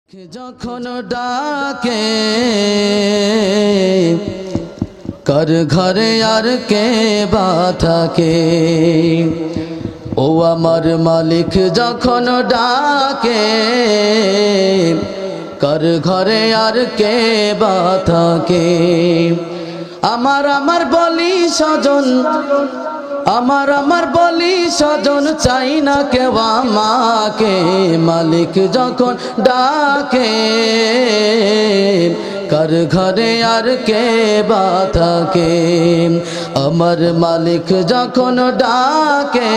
যখন ডাকে কার ঘরে আর কে বা থাকে, ও আমার মালিক যখন ডাকে কার ঘরে আর কে বা থাকে। আমার বলি স্বজন, আমার বলি স্বজন চাই না কেউ আমাকে। মালিক যখন ডাকে কার ঘরে আর কে বা থাকে, আমার মালিক যখন ডাকে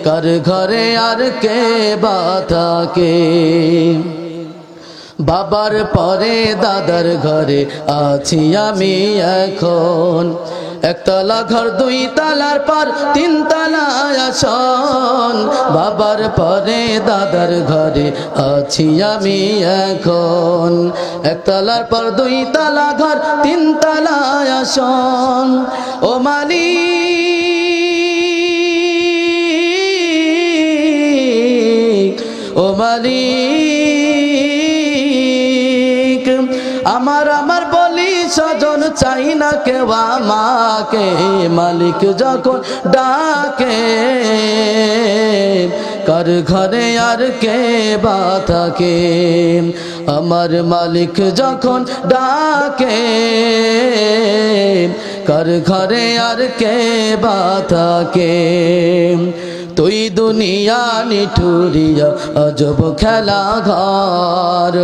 কার ঘরে আর কে বা থাকে। বাবার পরে দাদার ঘরে আছি আমি এখন, একতলা ঘর দুই তালার পর তিন তালা আসন। বাবার পরে দাদার ঘরে আছি আমি এখন, একতলার পর দুই তালা ঘর তিন তালা আসন। ও মালিক, ও মালিক, আমার বলি স্বজন চাই না কেউ আমাকে। মালিক যখন ডাকে কার ঘরে আর কে বা থাকে, আমার মালিক যখন ডাকে কার ঘরে আর কে বা থাকে। তুই দুনিয়া নিঠুরিয়া আজব খেলা ঘর,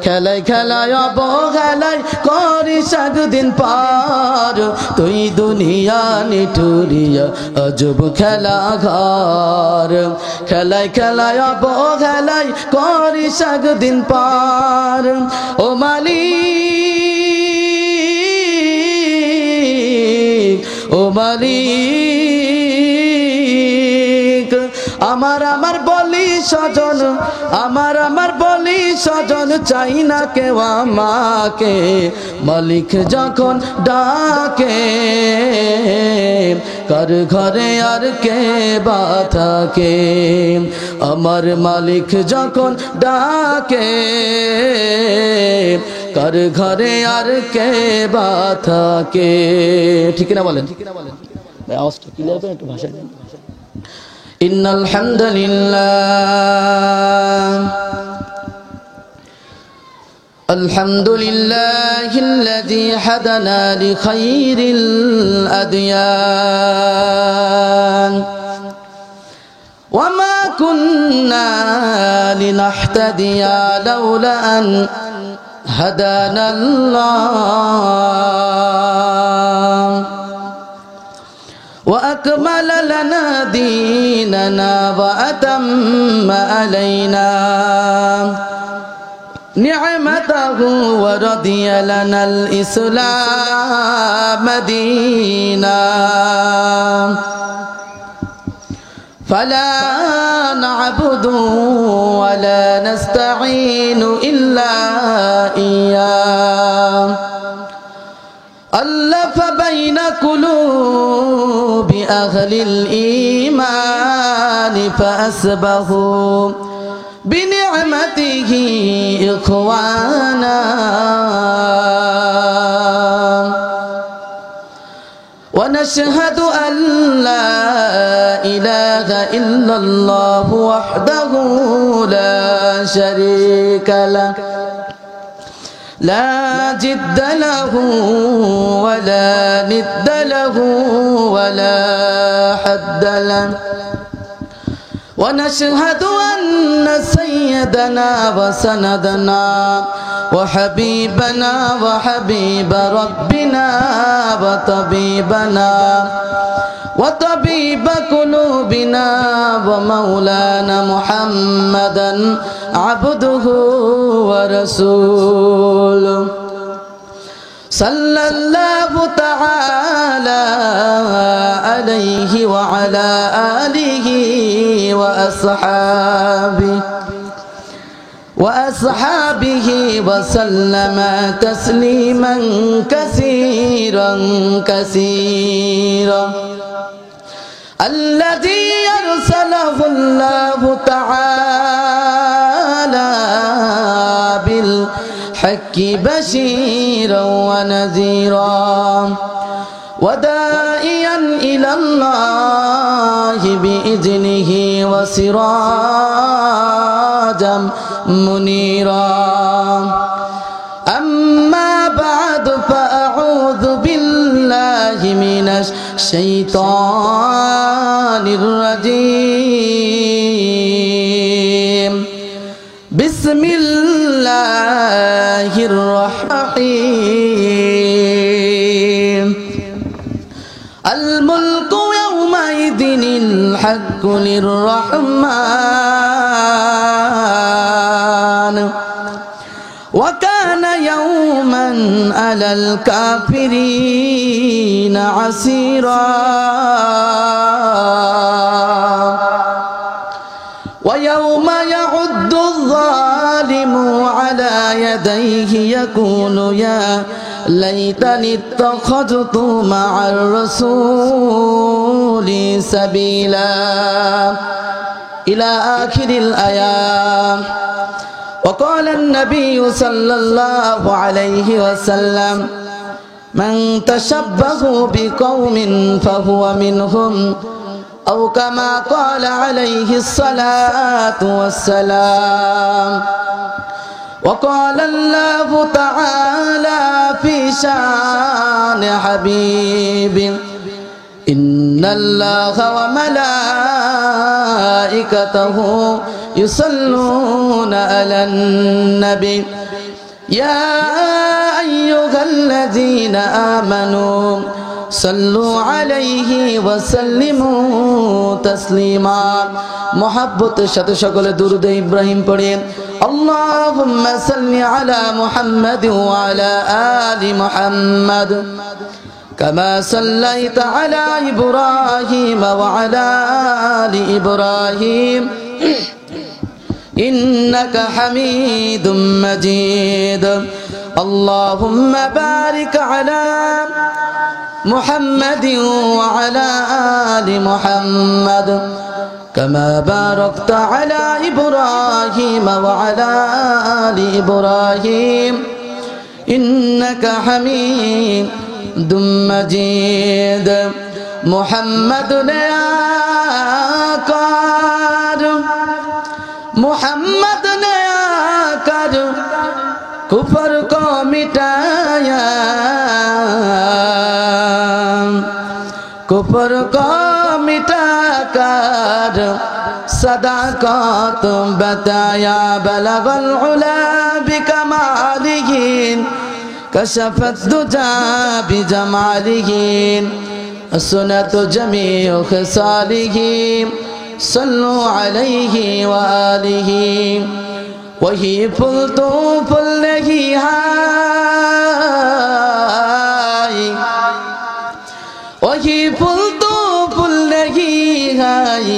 খেলায় খেলায় অবহেলায় করিস একদিন পার। তুই দুনিয়া নিঠুরিয়া আজব খেলা ঘর, খেলায় খেলায় অবহেলায় করিস একদিন পার। ও মালিক, ও মালিক, আমার বলি স্বজন, আমার বলি স্বজন চাই না কেউ আমাকে। মালিক যখন ডাকে কার ঘরে আর কে বা থাকে, আমার মালিক যখন ডাকে কার ঘরে আর কে বা থাকে। ঠিক না বলেন? আওয়াজটা ক্লিয়ার করেন, একটু ভাষা দেন। ইন্নাল হামদুলিল্লাহ, আলহামদুলিল্লাহিল্লাযী হাদানা লিখাইরিল আদয়ান ওয়া মা কুন্না লিনাহতাদিয়া লাউলা আন হাদানাল্লাহ। وأكمل لنا ديننا وأتم علينا نعمته ورضي لنا الإسلام دينا، فلا نعبد ولا نستعين إلا إياه، ألف بين قلوب أهل الإيمان فأصبحوا بنعمته إخوانا، ونشهد أن لا إله إلا الله وحده لا شريك له، لا جد له ولا ند له ولا حد له، ونشهد أن سيدنا وسندنا وحبيبنا وحبيب ربنا وطبيب قلوبنا ومولانا محمدا عبده ورسوله، صلى الله تعالى عليه وعلى آله وأصحابه وسلم تسليما كثيرا كثيرا. الذي أرسله الله تعالى الحق بشيرا ونذيرا وداعيا إلى الله بإذنه وسراجا منيرا أما بعد فأعوذ بالله من الشيطان الرجيم بسم الله الرحمن الرحيم الملك يومئذ الحق للرحمن وكان يوما على الكافرين عسيرا ويوم يعد الظالم على يديه يقول يا ليتني اتخذت مع الرسول سبيلا إلى آخر الآيات. وقال النبي صلى الله عليه وسلم من تشبه بقوم فهو منهم أو كما قال عليه الصلاة والسلام. وقال الله تعالى في شان حبيبه إن الله وملائكته يصلون على النبي يا أيها الذين آمنوا صلوا عليه وسلموا تسليما محبت সাথে সকলে দুরূদ ইব্রাহিম পড়ে اللهم صل على محمد وعلى آل محمد كما صليت على إبراهيم وعلى آل إبراهيم إنك حميد مجيد اللهم بارك على محمد وعلى آل محمد كما باركت على إبراهيم وعلى آل إبراهيم إنك حميد مجيد محمد آقا محمد نے आकर कुफर को मिटाया कुफर को मिटाकर सदाकत बताया बलगल उला बिकमालिही कशफत दुजा बिजमालिही सुनत जमीउ खसालिही صلوا عليه وآله وهي فلتو فله هاي وهي فلتو فله هاي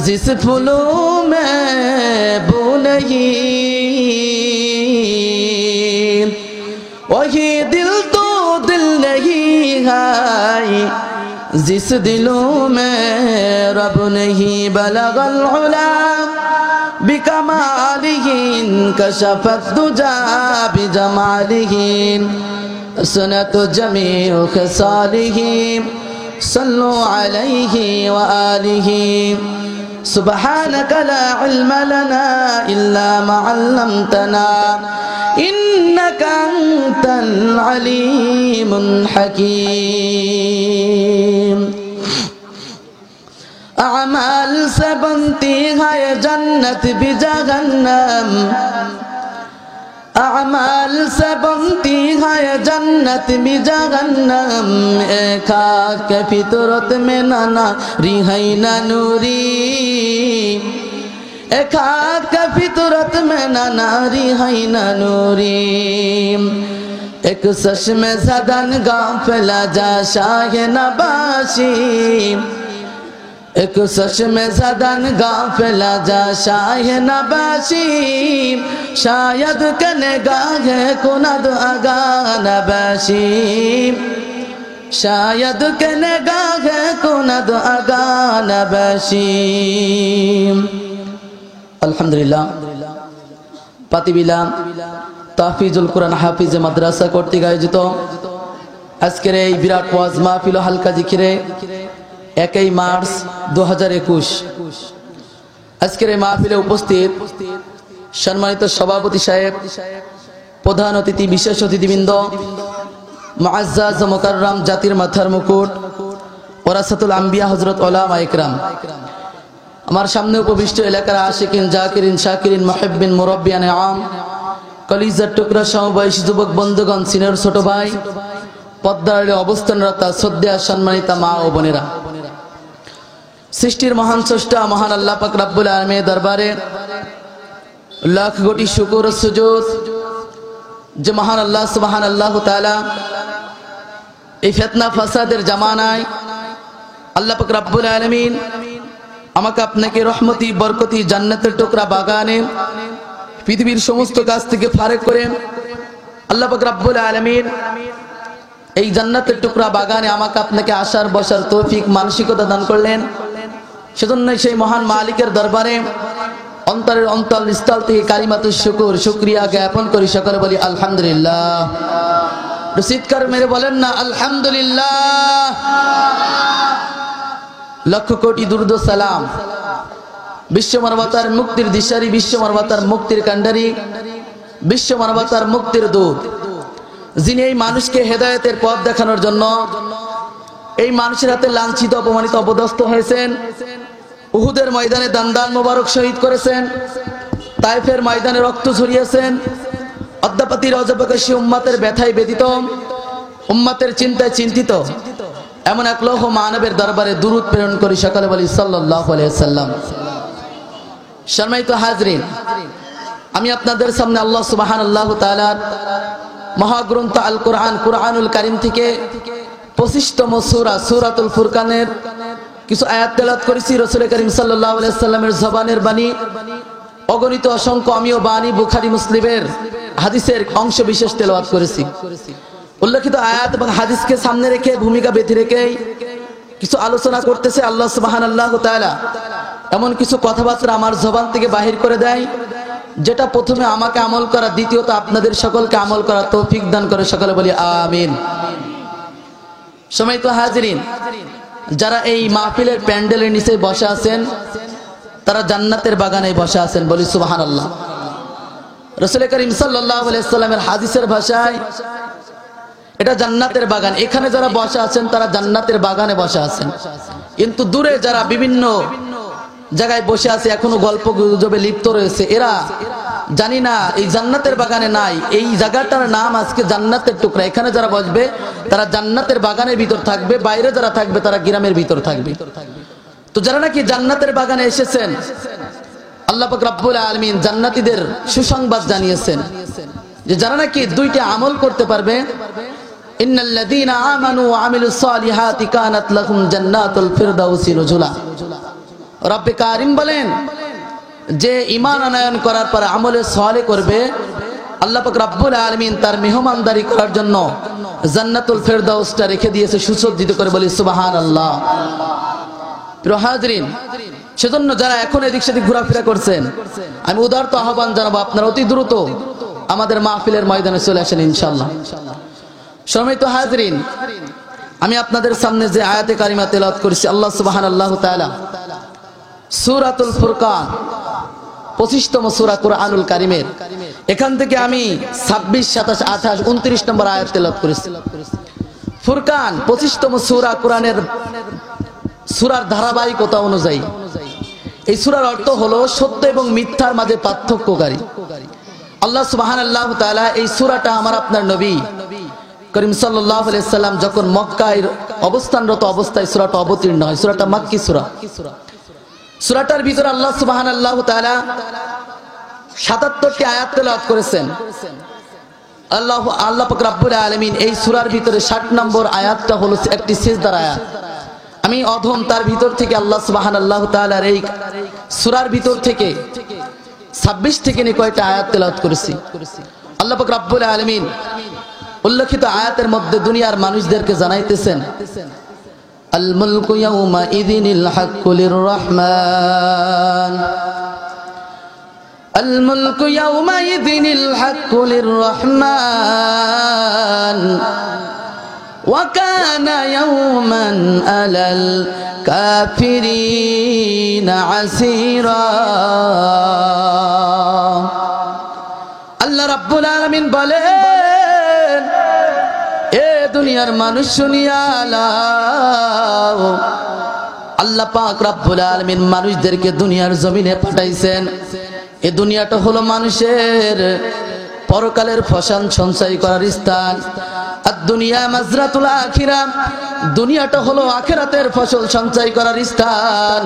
जिस फूलों में बू नहीं वही दिल तो दिल नहीं है जिस दिलों में रब नहीं बलगल उला बिकमालिही कशफत दुजा बिजमालिही सुनत जमीउ खसालिही सल्लु अलैहि व आलिहि सुब्हानक ला इल्म लना इल्ला मा अल्लमतना इन्नका अंतल अलीमुल हकीम। अमाल से बनती है जन्नत भी जहन्नम अमाल से बनती है जन्नत भी जहन्नम एक खाक फितरत में नाना रिहाई ना नूरी एक खाक फितरत में नाना रिहाई ना नूरी एक सच में सदन गाफिला जा शाह नबाशी एक सच में सदन गाफिला जा शाह नबाशी शायद के निगाह कुनद आगा नबाशी शायद के निगाह कुनद आगा नबाशी। अल्हम्दुलिल्लाह पातिबिला তাহফিজুল কোরআন হাফিজে মাদ্রাসা কর্তৃক আয়োজিত আজকের এই বিরাট ওয়াজ মাহফিল হালকা জিকিরে 1 মার্চ 2021 আজকের এই মাহফিলে উপস্থিত সম্মানিত সভাপতি সাহেব, প্রধান অতিথি, বিশেষ অতিথিবৃন্দ, মুআজ্জাজ ও মুকাররম জাতির মাথার মুকুট ওরাসাতুল আম্বিয়া হযরত উলামা ইকরাম, আমার সামনে উপবিষ্ট এলাকার আশিকিন, জাকিরিন, শাকিরিন, মুহিব্বিন, মুরাব্বিয়ান আম, কলিজার টুকরা সমবয়সী যুবক বন্ধুগণ, সিনিয়র ছোট ভাই, পদ্মার অবস্থানরত শ্রদ্ধেয় সম্মানিতা মা ও বোনেরা, সৃষ্টির মহান স্রষ্টা মহান আল্লাহ পাক রব্বুল আলামিনের দরবারে লাখ কোটি শুকর ও সুজুদ যে মহান আল্লাহ সুবহানাল্লাহু তাআলা এই ফিতনা ফাসাদের জামানায় আল্লাহ পাক রব্বুল আলামিন আমাকে আপনাকে রহমতি বরকতি জান্নাতের টুকরা বাগানে পৃথিবীর সমস্ত কাজ থেকে ফারেক করে আল্লাহ পাক রব্বুল আলামিন এই জান্নাতের টুকরা বাগানে আমাকে আপনাকে আসার বসার তৌফিক মানসিকতা দান করলেন। সেজন্য সেই মহান মালিকের দরবারে অন্তরের অন্তঃস্থল থেকে কালিমাতুশ শুকর, শুকরিয়া জ্ঞাপন করি। সকলে বলি আলহামদুলিল্লাহ। চিৎকার মেরে বলেন না আলহামদুলিল্লাহ। লক্ষ কোটি দুরূদ ও সালাম বিশ্ব মানবতার মুক্তির দিশারি, বিশ্ব মানবতার মুক্তির কাণ্ডারি, বিশ্ব মানবতার মুক্তির দূত, যিনি এই মানুষকে হেদায়েতের পথ দেখানোর জন্য এই মানুষের হাতে লাঞ্ছিত, অপমানিত, অপদস্থ হয়েছেন, উহুদের ময়দানে দান্দান মোবারক শহীদ করেছেন, তায়েফের ময়দানে রক্ত ঝরিয়েছেন, অদ্যাপাতি রজবকাশী উম্মতের ব্যথায় ব্যথিত, উম্মতের চিন্তায় চিন্তিত এমন এক লৌহ মানবের দরবারে দুরূদ প্রেরণ করি। সকালে বলি সাল্লাল্লাহু আলাইহি সাল্লাম। সম্মানিত হাজরিন, আমি আপনাদের সামনে আল্লাহ সুবহানাল্লাহু তাআলার মহাগ্রন্থ আল কোরআন, কোরআনুল কারীম থেকে 25তম সূরা সূরাতুল ফুরকানের কিছু আয়াত তেলাওয়াত করেছি। রাসূল করিম সাল্লাল্লাহু আলাইহি সাল্লামের জবানের বাণী, অগণিত অসংখ্য আমিও বাণী, বুখারী মুসলিমের হাদিসের অংশ বিশেষ তেলাওয়াত করেছি। উল্লেখিত আয়াত এবং হাদিসকে সামনে রেখে, ভূমিকা বেঁধে রেখে কিছু আলোচনা করতেছে। আল্লাহ সুবহানাল্লাহু তাআলা এমন কিছু কথাবার্তা আমার জবান থেকে বাহির করে দেয় যেটা প্রথমে আমাকে আমল করা, দ্বিতীয়ত আপনাদের সকলকে আমল করা তৌফিক দান করে। সকলে বলি আমিন। সম্মানিত হাজিরিন, যারা এই মাহফিলের প্যান্ডেলের নিচে বসে আছেন তারা জান্নাতের বাগানে বসে আছেন, বলি সুবহানাল্লাহ। রাসূল করিম সাল্লাল্লাহু আলাইহি সাল্লামের হাদিসের ভাষায় এটা জান্নাতের বাগান। এখানে যারা বসে আছেন তারা জান্নাতের বাগানে বসে আছেন, কিন্তু দূরে যারা বিভিন্ন জায়গায় বসে আছে, এখনো গল্প গুজবে লিপ্ত রয়েছে, এরা জানি না এই জান্নাতের বাগানে নাই। এই জায়গাটার নাম আজকে জান্নাতের টুকরা। এখানে যারা বসবে তারা জান্নাতের বাগানের ভিতর থাকবে, বাইরে যারা থাকবে তারা গ্রামের ভিতর থাকবে। তো যারা নাকি জান্নাতের বাগানে এসেছেন, আল্লাহ পাক রব্বুল আলামিন জান্নাতীদের সুসংবাদ জানিয়েছেন যে যারা নাকি দুইটা আমল করতে পারবে, ইন্নাল্লাযীনা আমানু ওয়া আমিলুস সালিহাতি কানাত লাহুম জান্নাতুল ফিরদাউসি নুজুলা। রব্বে কারিম বলেন যে ঈমান আনয়ন করার পর আমলে সালেহ করবে, আল্লাহ পাক রব্বুল আলামিন তার মেহমানদারি করার জন্য জান্নাতুল ফিরদাউসটা রেখে দিয়েছে সুসজ্জিত করে। বলি সুবহানাল্লাহ। প্রিয় হাজরিন, সেজন্য যারা এখন এদিক সেদিক ঘোরাফেরা করছেন, আমি উদারত আহ্বান জানাবো আপনারা অতি দ্রুত আমাদের মাহফিলের ময়দানে চলে আসেন ইনশাআল্লাহ। সম্মানিত হাজরিন, আমি আপনাদের সামনে যে আয়াতে কারিমা তেলাওয়াত করেছি, আল্লাহ সুবহানাল্লাহু তাআলা সূরাতুল ফুরকান 25তম সূরা কোরআনুল কারীমের এখান থেকে আমি 26, 27, 28, 29 নম্বর আয়াত তেলাওয়াত করেছি। ফুরকান 25তম সূরা, কোরআনের সূরার ধারাবাহিকতা অনুযায়ী এই সূরার অর্থ হলো সত্য এবং মিথ্যার মাঝে পার্থক্যকারী। আল্লাহ সুবহানাল্লাহু তাআলা এই সূরাটা আমার আপনার নবী করিম সাল্লাল্লাহু আলাইহি সাল্লাম যখন মক্কায় অবস্থানরত অবস্থায় সূরাটা অবতীর্ণ হয়। সূরাটা মাক্কি সূরা। সূরাটার ভিতরে আল্লাহ সুবহানাল্লাহু তাআলা 77টি আয়াত তেলাওয়াত করেছেন। আল্লাহ পাক রব্বুল আলামিন এই সূরার ভিতরে 60 নম্বর আয়াতটা হলো একটি সিজদার আয়াত। আমি অধম তার ভিতর থেকে আল্লাহ সুবহানাল্লাহু তাআলার এই সূরার ভিতর থেকে 26 থেকে নিয়ে কয়টা আয়াত তেলাওয়াত করেছি। আল্লাহ পাক রব্বুল আলামিন উল্লেখিত আয়াতের মধ্যে দুনিয়ার মানুষদেরকে জানাইতেছেন, আল মুলকু ইয়াউমা ইযিনিল হাক্কু লির রহমান আল মুলকু ইয়াউমাইযিনিল হাক্কু লিররহমান ওয়া কানা ইয়াওমান আলাল কাফিরিনা আসীরা। আল্লাহ রাব্বুল আলামিন বলেন, এ দুনিয়ার মানুষ শুনিয়া লাও, আল্লাহ পাক রব্বুল আলামিন মানুষদেরকে দুনিয়ার জমিনে পাঠাইছেন। এই দুনিয়াটা হলো মানুষের পরকালের ফসল সঞ্চয় করার স্থান। আর দুনিয়া মাজরাতুল আখিরা, দুনিয়াটা হলো আখিরাতের ফসল সঞ্চয় করার স্থান।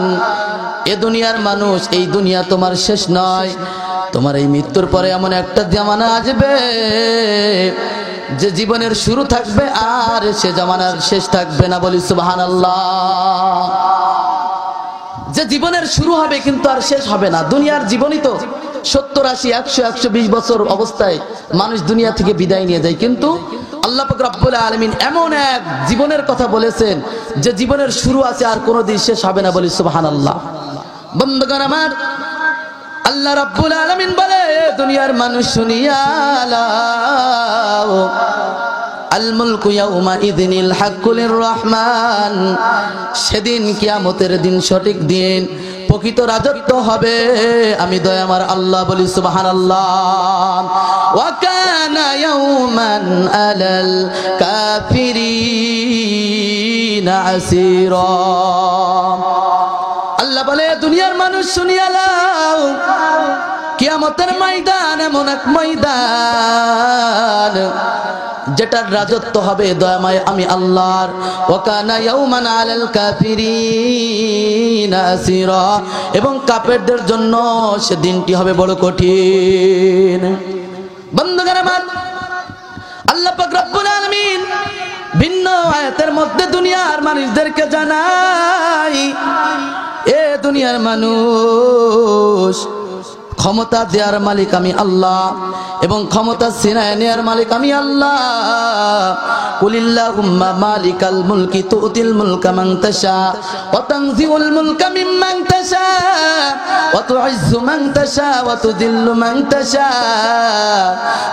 এ দুনিয়ার মানুষ, এই দুনিয়া তোমার শেষ নয়। তোমার এই মৃত্যুর পরে এমন একটা জামানা আসবে যে জীবনের শুরু থাকবে আর সে জামানার শেষ থাকবে না। বলি সুবহানাল্লাহ। যে জীবনের শুরু হবে কিন্তু আর শেষ হবে না। দুনিয়ার জীবনই তো 70, 80, 100, 120 বছর অবস্থায় মানুষ দুনিয়া থেকে বিদায় নিয়ে যায়, কিন্তু আল্লাহ পাক রব্বুল আলামিন এমন এক জীবনের কথা বলেছেন যে জীবনের শুরু আছে আর কোনোদিন শেষ হবে না। বলি সুবহানাল্লাহ। বন্ধুগণ আমার, আল্লাহ রাব্বুল আলামিন বলে, দুনিয়ার মানুষ শুনিয়া লাও, আল মুলকু ইয়াউমাইযিনিল হাক্কু লিররহমান। সেদিন কিয়ামতের দিন, সঠিক দিন, প্রকৃত রাজত্ব হবে আমি দয়াময় আল্লাহ। বলি সুবহানাল্লাহ। ওয়া কানা ইয়াওমান আলাল কাফিরিনা আসীরা। আল্লাহ বলে, দুনিয়ার মানুষ শুনিয়া লাও, কিয়ামতের ময়দান এমন এক ময়দান যেটার রাজত্ব হবে দয়াময় আমি আল্লাহর। ওয়া কানা ইয়াওমান আলাল কাফিরিনা আসীরা। এবং কাফেরদের জন্য সে দিনটি হবে বড় কঠিন। বন্ধুগণ আমার, আল্লাহ পাক রব্বুল আলামিন ভিন্ন আয়াতের মধ্যে দুনিয়ার মানুষদেরকে জানাই, এ দুনিয়ার মানুষ, ক্ষমতা দেওয়ার মালিক আমি আল্লাহ এবং ক্ষমতা ছিনায় নেওয়ার মালিক আমি আল্লাহ। কুলিল্লাহুম্মা মালিকাল মুলকি তুতিল মুলকা মান তাশা ওয়া তানজিউল মুলকা মিম্মান তাশা ওয়া তুইজ্জু মান তাশা ওয়া তুযিল্লু মান তাশা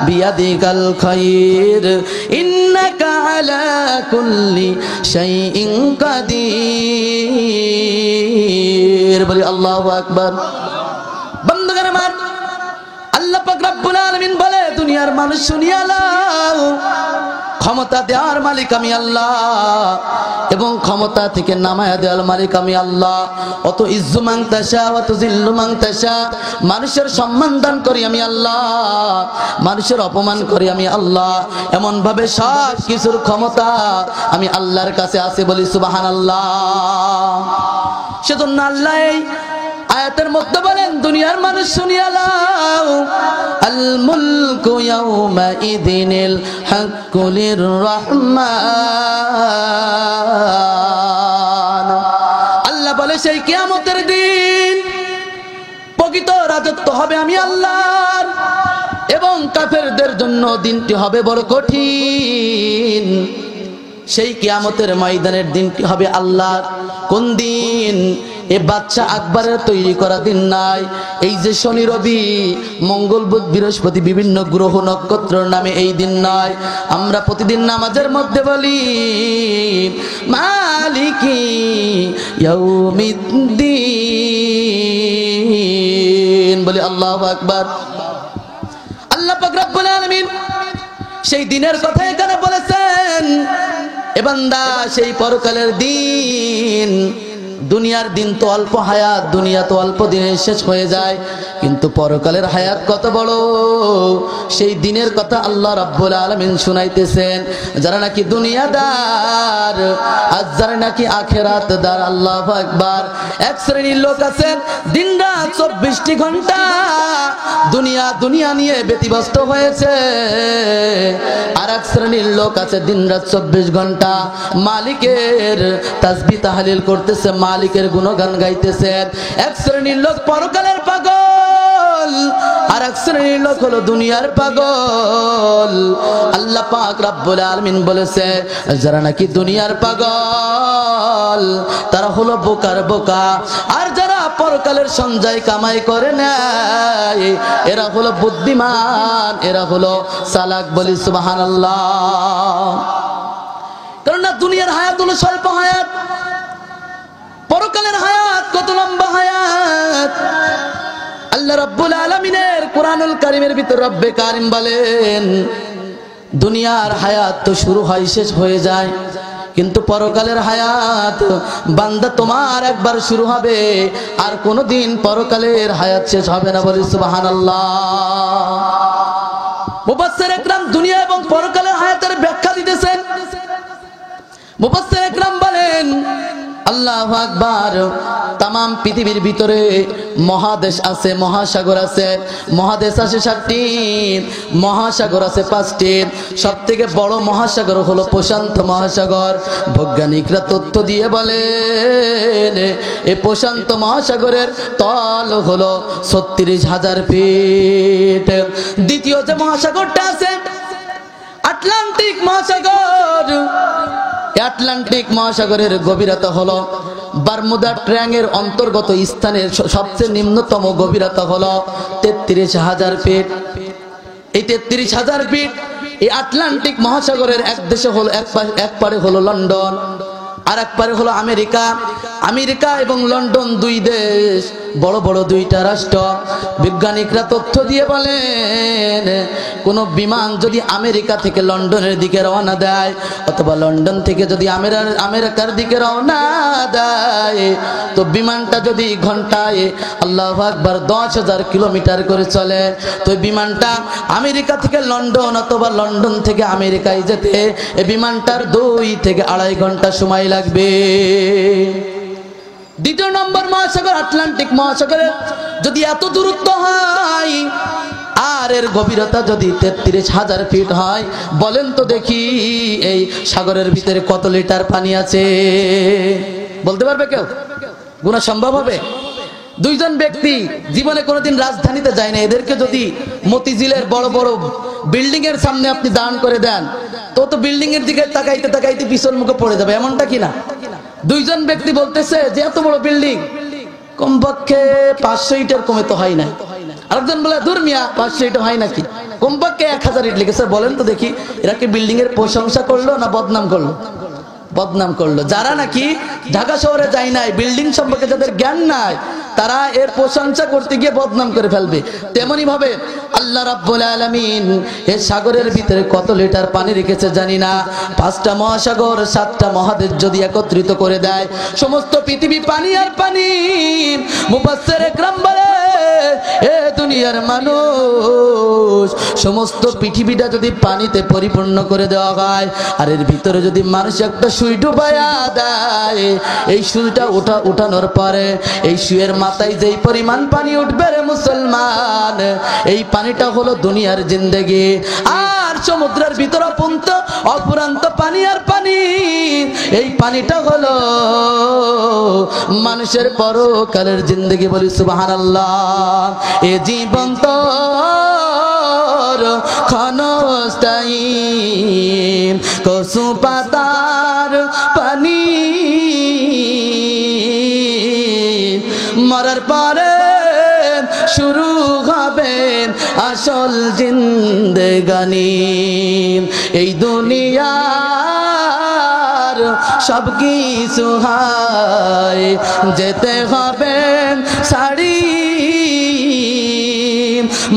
বিয়াদিকাল খায়র ইন্নাকা আলা কুল্লি শাইইন কাদির। বলি আল্লাহু আকবার। বন্ধুগণ আমার, আল্লাহ পাক রব্বুল আলামিন বলে, দুনিয়ার মানুষ শুনিয়া লাও, ক্ষমতা দেওয়ার মালিক আমি আল্লাহ এবং ক্ষমতা থেকে নামায়া দেওয়ার মালিক আমি আল্লাহ। অত ইজ্জু মান তাশা ওয়া তুযিল্লু মান তাশা, মানুষের সম্মান দান করি আমি আল্লাহ, মানুষের অপমান করি আমি আল্লাহ। এমন ভাবে সব কিছুর ক্ষমতা আমি আল্লাহর কাছে আছে। বলি সুবহানাল্লাহ। সেজন্য আল্লাহ এই আয়াতের মধ্যে বলেন, দুনিয়ার মানুষ শুনিয়া লাও, আল মুলকু ইয়াউমাইযিনিল হাক্কু লিররহমান। আল্লাহ বলে, সেই কিয়ামতের দিন প্রকৃত রাজত্ব হবে আমি আল্লাহর এবং কাফেরদের জন্য দিনটি হবে বড় কঠিন। সেই কিয়ামতের ময়দানের দিনটি হবে আল্লাহর। কোন দিন? এ বাদশা আকবরের তৈরি করা দিন নাই। এই যে শনি, রবি, মঙ্গল, বুধ, বৃহস্পতি, বিভিন্ন গ্রহ নক্ষত্রের নামে এই দিন নয়। আমরা প্রতিদিন নামাজের মধ্যে বলি মালিকি ইয়াউমিদ্দিন। বলি আল্লাহু আকবার। আল্লাহ পাক রব্বুল আলামিন সেই দিনের কথা এখানে বলেছেন, এ বান্দা, সেই পরকালের দিন। দুনিয়ার দিন তো অল্প হায়াত, দুনিয়া তো অল্প দিনে শেষ হয়ে যায়, কিন্তু পরকালের হায়াত কত বড়, সেই দিনের কথা আল্লাহ রাব্বুল আলামিন শুনাইতেছেন। যারা নাকি দুনিয়াদার আর যারা নাকি আখিরাতদার, আল্লাহু আকবার। এক শ্রেণীর লোক আছে দিনরাত 24টি ঘন্টা দুনিয়া দুনিয়া নিয়ে ব্যতিব্যস্ত হয়েছে, আর এক শ্রেণীর লোক আছে দিনরাত 24 ঘন্টা মালিকের তাসবিহ তাহলিল করতেছে, মালিকের গুণগান গাইতেছেন। এক শ্রেণীর লোক পরকালের পাগল, আর এক শ্রেণীর লোক হলো দুনিয়ার পাগল। আল্লাহ পাক রব্বুল আলামিন বলেছে, যারা নাকি দুনিয়ার পাগল তারা হলো বোকার বোকা, আর যারা পরকালের সঞ্চয় কামাই করে নেয়, এরা হলো বুদ্ধিমান, এরা হলো চালাক। বলি সুবহানাল্লাহ। কারণ না দুনিয়ার হায়াত হলো স্বল্প হায়াত, পরকালের হায়াত কত লম্বা হায়াত। আল্লাহ রাব্বুল আলামিনের কোরআনুল কারীমের ভিতর রব্বে কারীম বলেন, দুনিয়ার হায়াত তো শুরু হয় শেষ হয়ে যায়, কিন্তু পরকালের হায়াত বান্দা তোমার একবার শুরু হবে আর কোনোদিন পরকালের হায়াত শেষ হবে না। বলি সুবহানাল্লাহ। মুফাসসির ইকরাম দুনিয়া এবং পরকালের হায়াতের ব্যাখ্যা দিতেছেন। মুফাসসির ইকরাম বলেন, আল্লাহু আকবার, তাম পৃথিবীর ভিতরে মহাদেশ আছে, মহাসাগর আছে। মহাদেশ আছে 7টি, মহাসাগর আছে 5টি। সব থেকে বড় মহাসাগর হলো প্রশান্ত মহাসাগর। বৈজ্ঞানিকরা তথ্য দিয়ে বলেন এই প্রশান্ত মহাসাগরের তল হলো 36,000 ফিট। দ্বিতীয় যে মহাসাগরটা আছে আটলান্টিক মহাসাগর, আটলান্টিক মহাসাগরের গভীরতা হলো বারমুদা ট্রায়াঙ্গেলের অন্তর্গত স্থানের সবচেয়ে নিম্নতম গভীরতা হলো 33,000 ফিট। এই 33,000 ফিট এই আটলান্টিক মহাসাগরের এক দেশে হলো, এক পারে হলো লন্ডন, আর এক পারে হলো আমেরিকা। আমেরিকা এবং লন্ডন দুই দেশ, বড় বড় দুইটা রাষ্ট্র। বিজ্ঞানিকরা তথ্য দিয়ে বলেন কোন বিমান যদি আমেরিকা থেকে লন্ডনের দিকে রওনা দেয় অথবা লন্ডন থেকে যদি আমেরিকার দিকে রওনা দেয়, তো বিমানটা যদি ঘন্টায় আল্লাহু আকবার 10,000 কিলোমিটার করে চলে, তো বিমানটা আমেরিকা থেকে লন্ডন অথবা লন্ডন থেকে আমেরিকায় যেতে এই বিমানটার 2 থেকে 2.5 ঘন্টা সময় লাগবে। দ্বিতীয় নম্বর মহাসাগর আটলান্টিক মহাসাগরের যদি এত দূরত্ব হয় আর এর গভীরতা যদি 33,000 ফিট হয়, বলেন তো দেখি এই সাগরের ভিতরে কত লিটার পানি আছে? বলতে পারবে কেউ? গুণা সম্ভব হবে? দুইজন ব্যক্তি জীবনে কোনোদিন রাজধানীতে যায় না, এদেরকে যদি মতিঝিলের বড় বড় বিল্ডিং এর সামনে আপনি দাঁড় করে দেন তো বিল্ডিং এর দিকে তাকাইতে তাকাইতে পিছন মুখে পড়ে যাবে, এমনটা কিনা? দুইজন ব্যক্তি বলতেছে যে এত বড় বিল্ডিং কমপক্ষে 500 ইটের কমে তো হয় না। আরেকজন বলে দূর মিয়া 500 ইট হয় নাকি, কমপক্ষে 1000 ইট লেগেছে। বলেন তো দেখি এরা কি বিল্ডিং এর প্রশংসা করলো না বদনাম করলো? বদনাম করলো। যারা নাকি ঢাকা শহরে যায় নাই, বিল্ডিং সম্পর্কে যাদের জ্ঞান নাই, তারা এর প্রশংসা করতে গিয়ে বদনাম করে ফেলবে। তেমনি ভাবে আল্লাহ রাব্বুল আলামিন এই সাগরের ভিতরে কত লিটার পানি রেখেছে জানি না। 5টা মহাসাগর 7টা মহাদেশ যদি একত্রিত করে দেয়, সমস্ত পৃথিবী পানি আর পানি। মুফাসসির ইকরাম বলে এ দুনিয়ার মানুষ, সমস্ত পৃথিবীটা যদি পানিতে পরিপূর্ণ করে দেওয়া হয় আর এর ভিতরে যদি মানুষ একটা সুই ডুবাইয়া দেয়, এই সুইটা উঠানোর পরে এই সুইয়ের মাথায় যেই পরিমাণ পানি উঠবে রে মুসলমান, এই পানিটা হলো দুনিয়ার জিন্দেগি। আর সমুদ্রের ভিতর অপুরান্ত পানি আর পানি, এই পানিটা হলো মানুষের পরকালের জিন্দেগি। বলি সুবহানাল্লাহ। এ জীবন তো ক্ষণস্থায়ী, কসু পাতার পানি, মরার পরে শুরু হবে আসল জিন্দেগানি। এই দুনিয়ার সব কিছু হায় যেতে হবে সারি,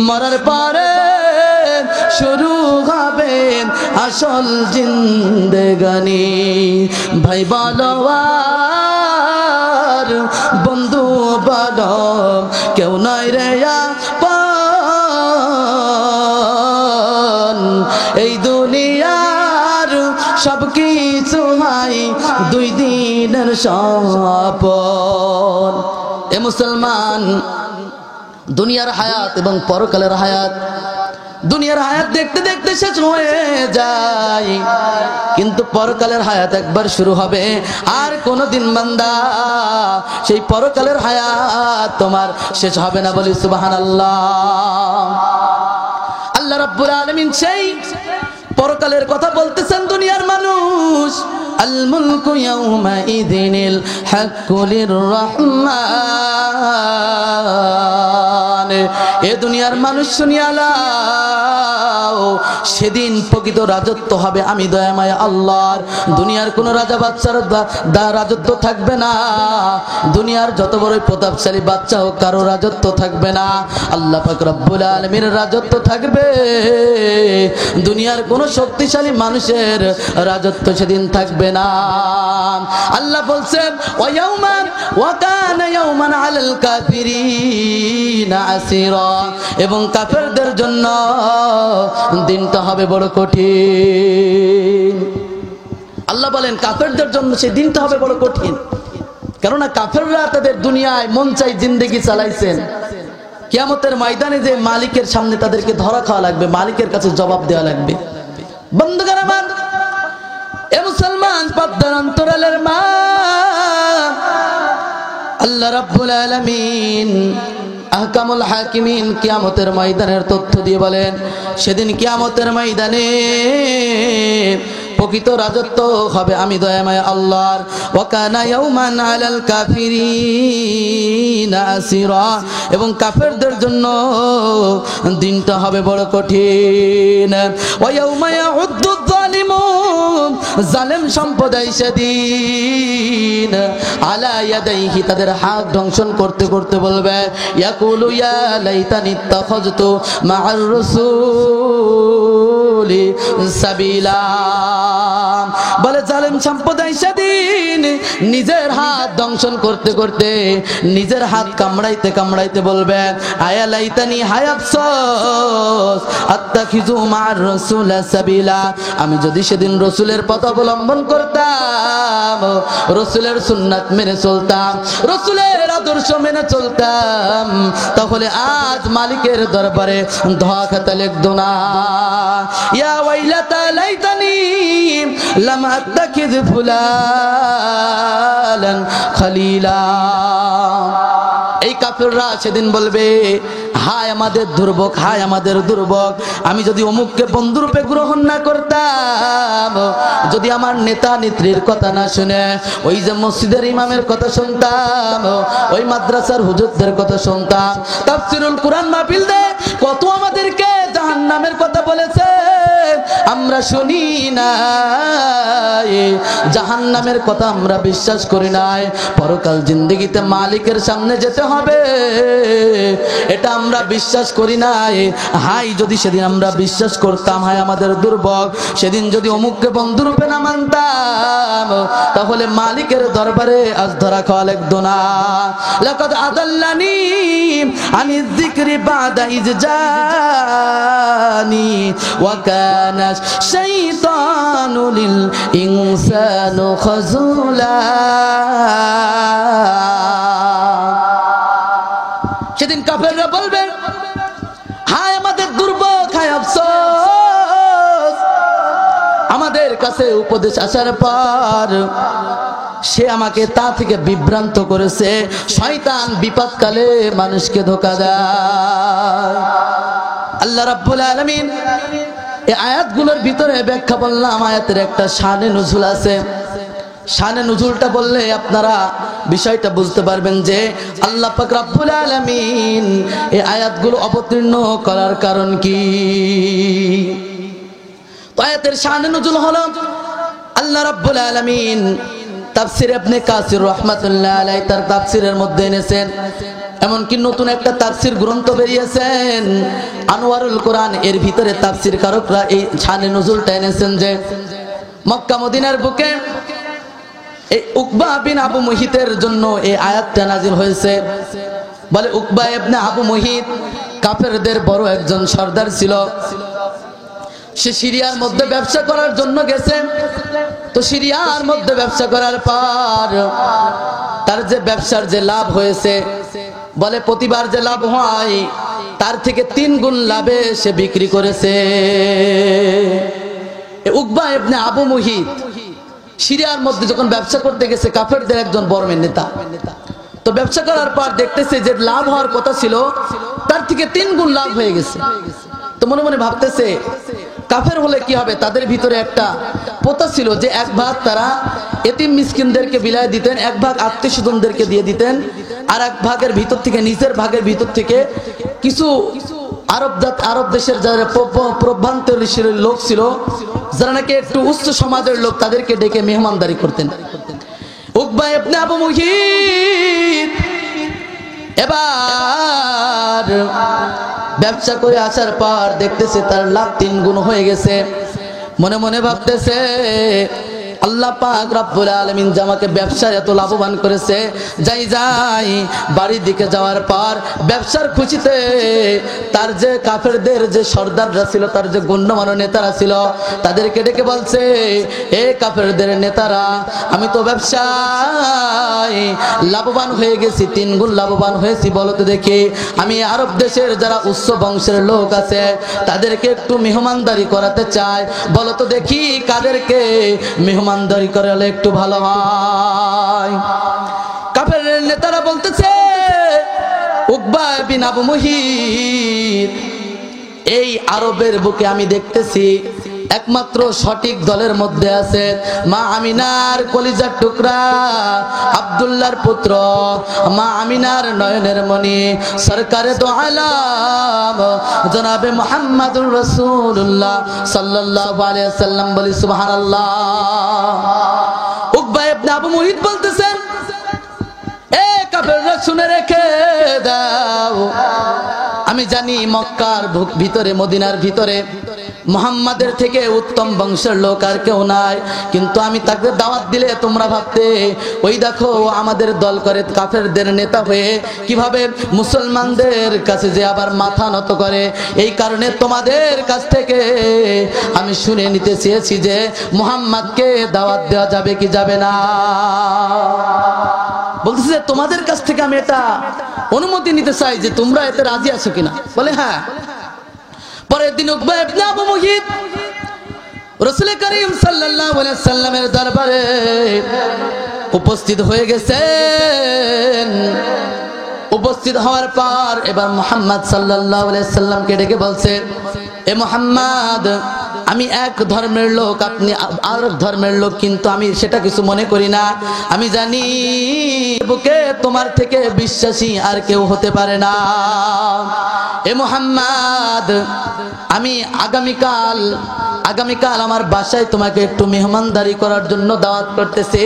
মরার পরে শুরু হবে আসল জিন্দেগানি। ভাই বলো আর বন্ধু বলো, কেউ নয় রে আপন, এই দুনিয়ার সব কিছু হয় 2 দিনের স্বপন। এ মুসলমান, দুনিয়ার হায়াত এবং পরকালের হায়াত, দুনিয়ার হায়াত দেখতে দেখতে শেষ হয়ে যায়, কিন্তু পরকালের হায়াত একবার শুরু হবে আর কোনদিন বান্দা সেই পরকালের হায়াত তোমার শেষ হবে না। বলি সুবহানাল্লাহ। আল্লাহ রাব্বুল আলামিন সেই পরকালের কথা বলতেছেন দুনিয়ার মানুষ। আল মুলকু ইয়াউমা ইযিনিল হাক্কু লিররহমান। এ দুনিয়ার মানুষ শুনিয়া লাও, সেদিন প্রকৃত রাজত্ব হবে আমি দয়াময় আল্লাহর। দুনিয়ার কোন রাজা বাচ্চার রাজত্ব থাকবে না, দুনিয়ার যত বড় প্রতাপশালী বাচ্চা হোক কারো রাজত্ব থাকবে না, আল্লাহ পাক রব্বুল আলামিনের রাজত্ব থাকবে। দুনিয়ার কোন শক্তিশালী মানুষের রাজত্ব সেদিন থাকবে না। আল্লাহ বলছেন ওয়ায়াউমান ওয়া কানা ইয়াউমান আলাল কাফিরিনা আসিরা, এবং কাফেরদের জন্য দিনটা হবে বড় কঠিন। আল্লাহ বলেন কাফেরদের জন্য সেই দিনটা হবে বড় কঠিন, কেননা কাফেররা তাদের দুনিয়ায় মন চাই জিন্দেগি চালাইছেন। কিয়ামতের ময়দানে যে মালিকের সামনে তাদেরকে ধরা খাওয়া লাগবে, মালিকের কাছে জবাব দেওয়া লাগবে। বন্ধুগণ আমার, এ মুসলমান পদ্মার অন্তরালের মা, আল্লাহ রাব্বুল আলামিন আহকামুল হাকিমিন কিয়ামতের ময়দানের তথ্য দিয়ে বলেন, সেদিন কিয়ামতের ময়দানে প্রকৃত রাজত্ব হবে আমি দয়াময় আল্লাহর। ওয়া কানা ইয়াউমান আলাল কাফিরিনা আসিরা, এবং কাফেরদের জন্য দিনটা হবে বড় কঠিন। ওয়া ইয়াউমা ইয়াউদ্দু যালিমুন, জালেম সম্প্রদায় সেদিন আলা ইয়াদাইহি তাদের হাত ধ্বংসন করতে করতে বলবে ইয়াকুলু ইয়া লাইতানি ইত্তাখাযতু মা'আর রাসূলি সাবিলা। বলে জালেম সম্প্রদায় সেদিন নিজের হাত দংশন করতে করতে, নিজের হাত কামড়াইতে কামড়াইতে বলবে আয়া লাইতানি হায় আফসোস আত্তাখিযু মা'আর রাসূলি সাবিলা, আমি যদি সেদিন রসুলের পথ অবলম্বন করতাম, রসুলের সুন্নাত মেনে চলতাম, রসুলের আদর্শ মেনে চলতাম, তাহলে আজ মালিকের দরবারে ধোয়া খাতা লিখতো না। ইয়া ওয়াইলাতা লাইতানি লাম আত্তাখিয ফুলালান খলিলা। এই কাফেররা সেদিন বলবে হায় আমাদের দুর্ভোগ, হায় আমাদের দুর্ভোগ, আমি যদি অমুককে বন্ধুরূপে গ্রহণ না করতাম, যদি আমার নেতা নেত্রীর কথা না শুনে ওই যে মসজিদের ইমামের কথা শুনতাম, ওই মাদ্রাসার হুজুরদের কথা শুনতাম, তাফসীরুল কুরআন মাহফিল দে কত আমাদেরকে জাহান্নামের কথা বলেছে আমরা শুনি না, জাহান্নামের কথা আমরা বিশ্বাস করি নাই, পরকাল জিন্দেগিতে মালিকের সামনে যেতে হবে এটা আমরা বিশ্বাস করি নাই। হাই যদি সেদিন আমরা বিশ্বাস করতাম, হায় আমাদের দুর্ভোগ, সেদিন যদি অমুককে বন্ধুরূপে না মানতাম, তাহলে মালিকের দরবারে আজ ধরা খাওয়া লাগতো না। লাকাদ আদাল্লানি আনিয যিকরি বাদা ইয জানি ওয়া কানা শাইতানু লিল ইনসানু খাযুলা। সেদিন কাফেররা বলবে হায় আমাদের দুর্ভোগ, হায় আফসোস, আমাদের কাছে উপদেশ আসার পর সে আমাকে তা থেকে বিভ্রান্ত করেছে। শয়তান বিপদকালে মানুষকে ধোঁকা দেয়। আল্লাহ রাব্বুল আলামিন এই আয়াতগুলোর ভিতরে ব্যাখ্যা বললাম, আয়াতের একটা শানে নুজুল আছে। শানে নুজুলটা বললে আপনারা বিষয়টা বুঝতে পারবেন যে আল্লাহ পাক রব্বুল আলামিন এই আয়াতগুলো অবতীর্ণ করার কারণ কি। তো আয়াতের শানে নুজুল হলো আল্লাহ রাব্বুল আলামিন তাফসীর ইবনে কাসির রাহমাতুল্লাহ আলাইহি তার তাফসীরের মধ্যে এনেছেন। এমনকি নতুন একটা তাফসীর গ্রন্থ বেরিয়েছেন আনোয়ারুল কোরআন, এর ভিতরে তাফসীর কারকরা এই শানে নুজুলটা এনেছেন যে মক্কা মদিনার বুকে এই উকবা বিন আবু মুহিতের জন্য এই আয়াতটা নাজিল হয়েছে। বলে উকবা ইবনে আবু মুহিত কাফেরদের বড় একজন সর্দার ছিল। সে সিরিয়ার মধ্যে ব্যবসা করার জন্য গেছে। তো সিরিয়ার মধ্যে ব্যবসা করার পর তার যে ব্যবসার যে লাভ হয়েছে, বলে প্রতিবার যে লাভ হয় তার থেকে 3 গুণ লাভে সে বিক্রি করেছে। উকবা ইবনে আবু মুহিত সিরিয়ার মধ্যে যখন ব্যবসা করতে গেছে, কাফেরদের একজন বড় নেতা, তো ব্যবসা করার পর দেখতেছে যে লাভ হওয়ার কথা ছিল তার থেকে 3 গুণ লাভ হয়ে গেছে। তো মনে মনে ভাবতেছে কাফের হলে কি হবে, তাদের ভিতরে একটা প্রথা ছিল যে এক ভাগ তারা এতিম মিসকিনদেরকে বিলায় দিতেন, এক ভাগ আত্মীয় স্বজনদেরকে দিয়ে দিতেন, আর এক ভাগের ভিতর থেকে, নিজের ভাগের ভিতর থেকে কিছু আরব দেশের যারা প্রভ্রান্তশীল লোক ছিল, যারা নাকি একটু উচ্চ সমাজের লোক, তাদেরকে ডেকে মেহমানদারি করতেন। উকবা ইবনে আবু মুহিত এবার ব্যবসা করে আসার পর দেখতেছে তার লাভ 3 গুণ হয়ে গেছে। মনে মনে ভাবতেছে, আল্লাহ পাক রব্বুল আলামিন জামাকে ব্যবসায় এত লাভবান করেছে, যাই বাড়ির দিকে যাওয়ার পর ব্যবসার খুশিতে তার যে কাফেরদের যে সর্দাররা ছিল, তার যে গণ্যমান্য নেতারা ছিল, তাদেরকে ডেকে বলছে, এ কাফেরদের নেতারা, আমি তো ব্যবসায় লাভবান হয়ে গেছি, 3 গুণ লাভবান হয়েছি, বলো তো দেখি, আমি আরব দেশের যারা উচ্চ বংশের লোক আছে তাদেরকে একটু মেহমানদারি করাতে চাই, বলো তো দেখি কাদেরকে মেহমানদারি করলে একটু ভালো হয়। কাফের নেতারা বলতেছে, উকবা বিন আবু মুহিত, এই আরবের বুকে আমি দেখতেছি একমাত্র সঠিক দলের মধ্যে আছে মা আমিনার কলিজার টুকরা, আব্দুল্লাহর পুত্র, মা আমিনার নয়নের মণি, সরকারে দো আলম জনাবে মুহাম্মদুর রাসূলুল্লাহ সাল্লাল্লাহু আলাইহি ওয়াসাল্লাম, বলি সুবহানাল্লাহ। উকবা ইবনে আবু মুহিত বলতেছেন, এ কাফেররা শুনে রেখে দাও, আমি জানি মক্কার ভিতরে, মদিনার ভিতরে মুহাম্মাদের থেকে উত্তম বংশের লোক আর কেউ নাই, কিন্তু আমি তাকে দাওয়াত দিলে তোমরা ভাবতে, ওই দেখো আমাদের দল করে কাফেরদের নেতা হয়ে কিভাবে মুসলমানদের কাছে যে আবার মাথা নত করে। এই কারণে তোমাদের কাছ থেকে আমি শুনে নিতে চেয়েছি যে মুহাম্মাদকে দাওয়াত দেওয়া যাবে কি যাবে না। বলতেছে যে তোমাদের কাছ থেকে আমি এটা অনুমতি নিতে চাই যে তোমরা এতে রাজি আছো কিনা, বলে হ্যাঁ। পরের দিন উকবা ইবনে আবু মুহিত রাসূল করিম সাল্লাল্লাহু আলাইহি ওয়াসাল্লামের দরবারে উপস্থিত হয়ে গেছেন। উপস্থিত হওয়ার পর এবার মুহাম্মদ সাল্লাল্লাহু আলাইহি ওয়াসাল্লামকে ডেকে বলছে, এ মুহাম্মদ, আমি এক ধর্মের লোক, আপনি আরেক ধর্মের লোক, কিন্তু আমি সেটা কিছু মনে করি না। আমি জানি বুকে তোমার থেকে বিশ্বাসী আর কেউ হতে পারে না। এ মুহাম্মদ, আমি আগামীকাল আমার বাসায় তোমাকে একটু মেহমানদারি করার জন্য দাওয়াত করতেছি।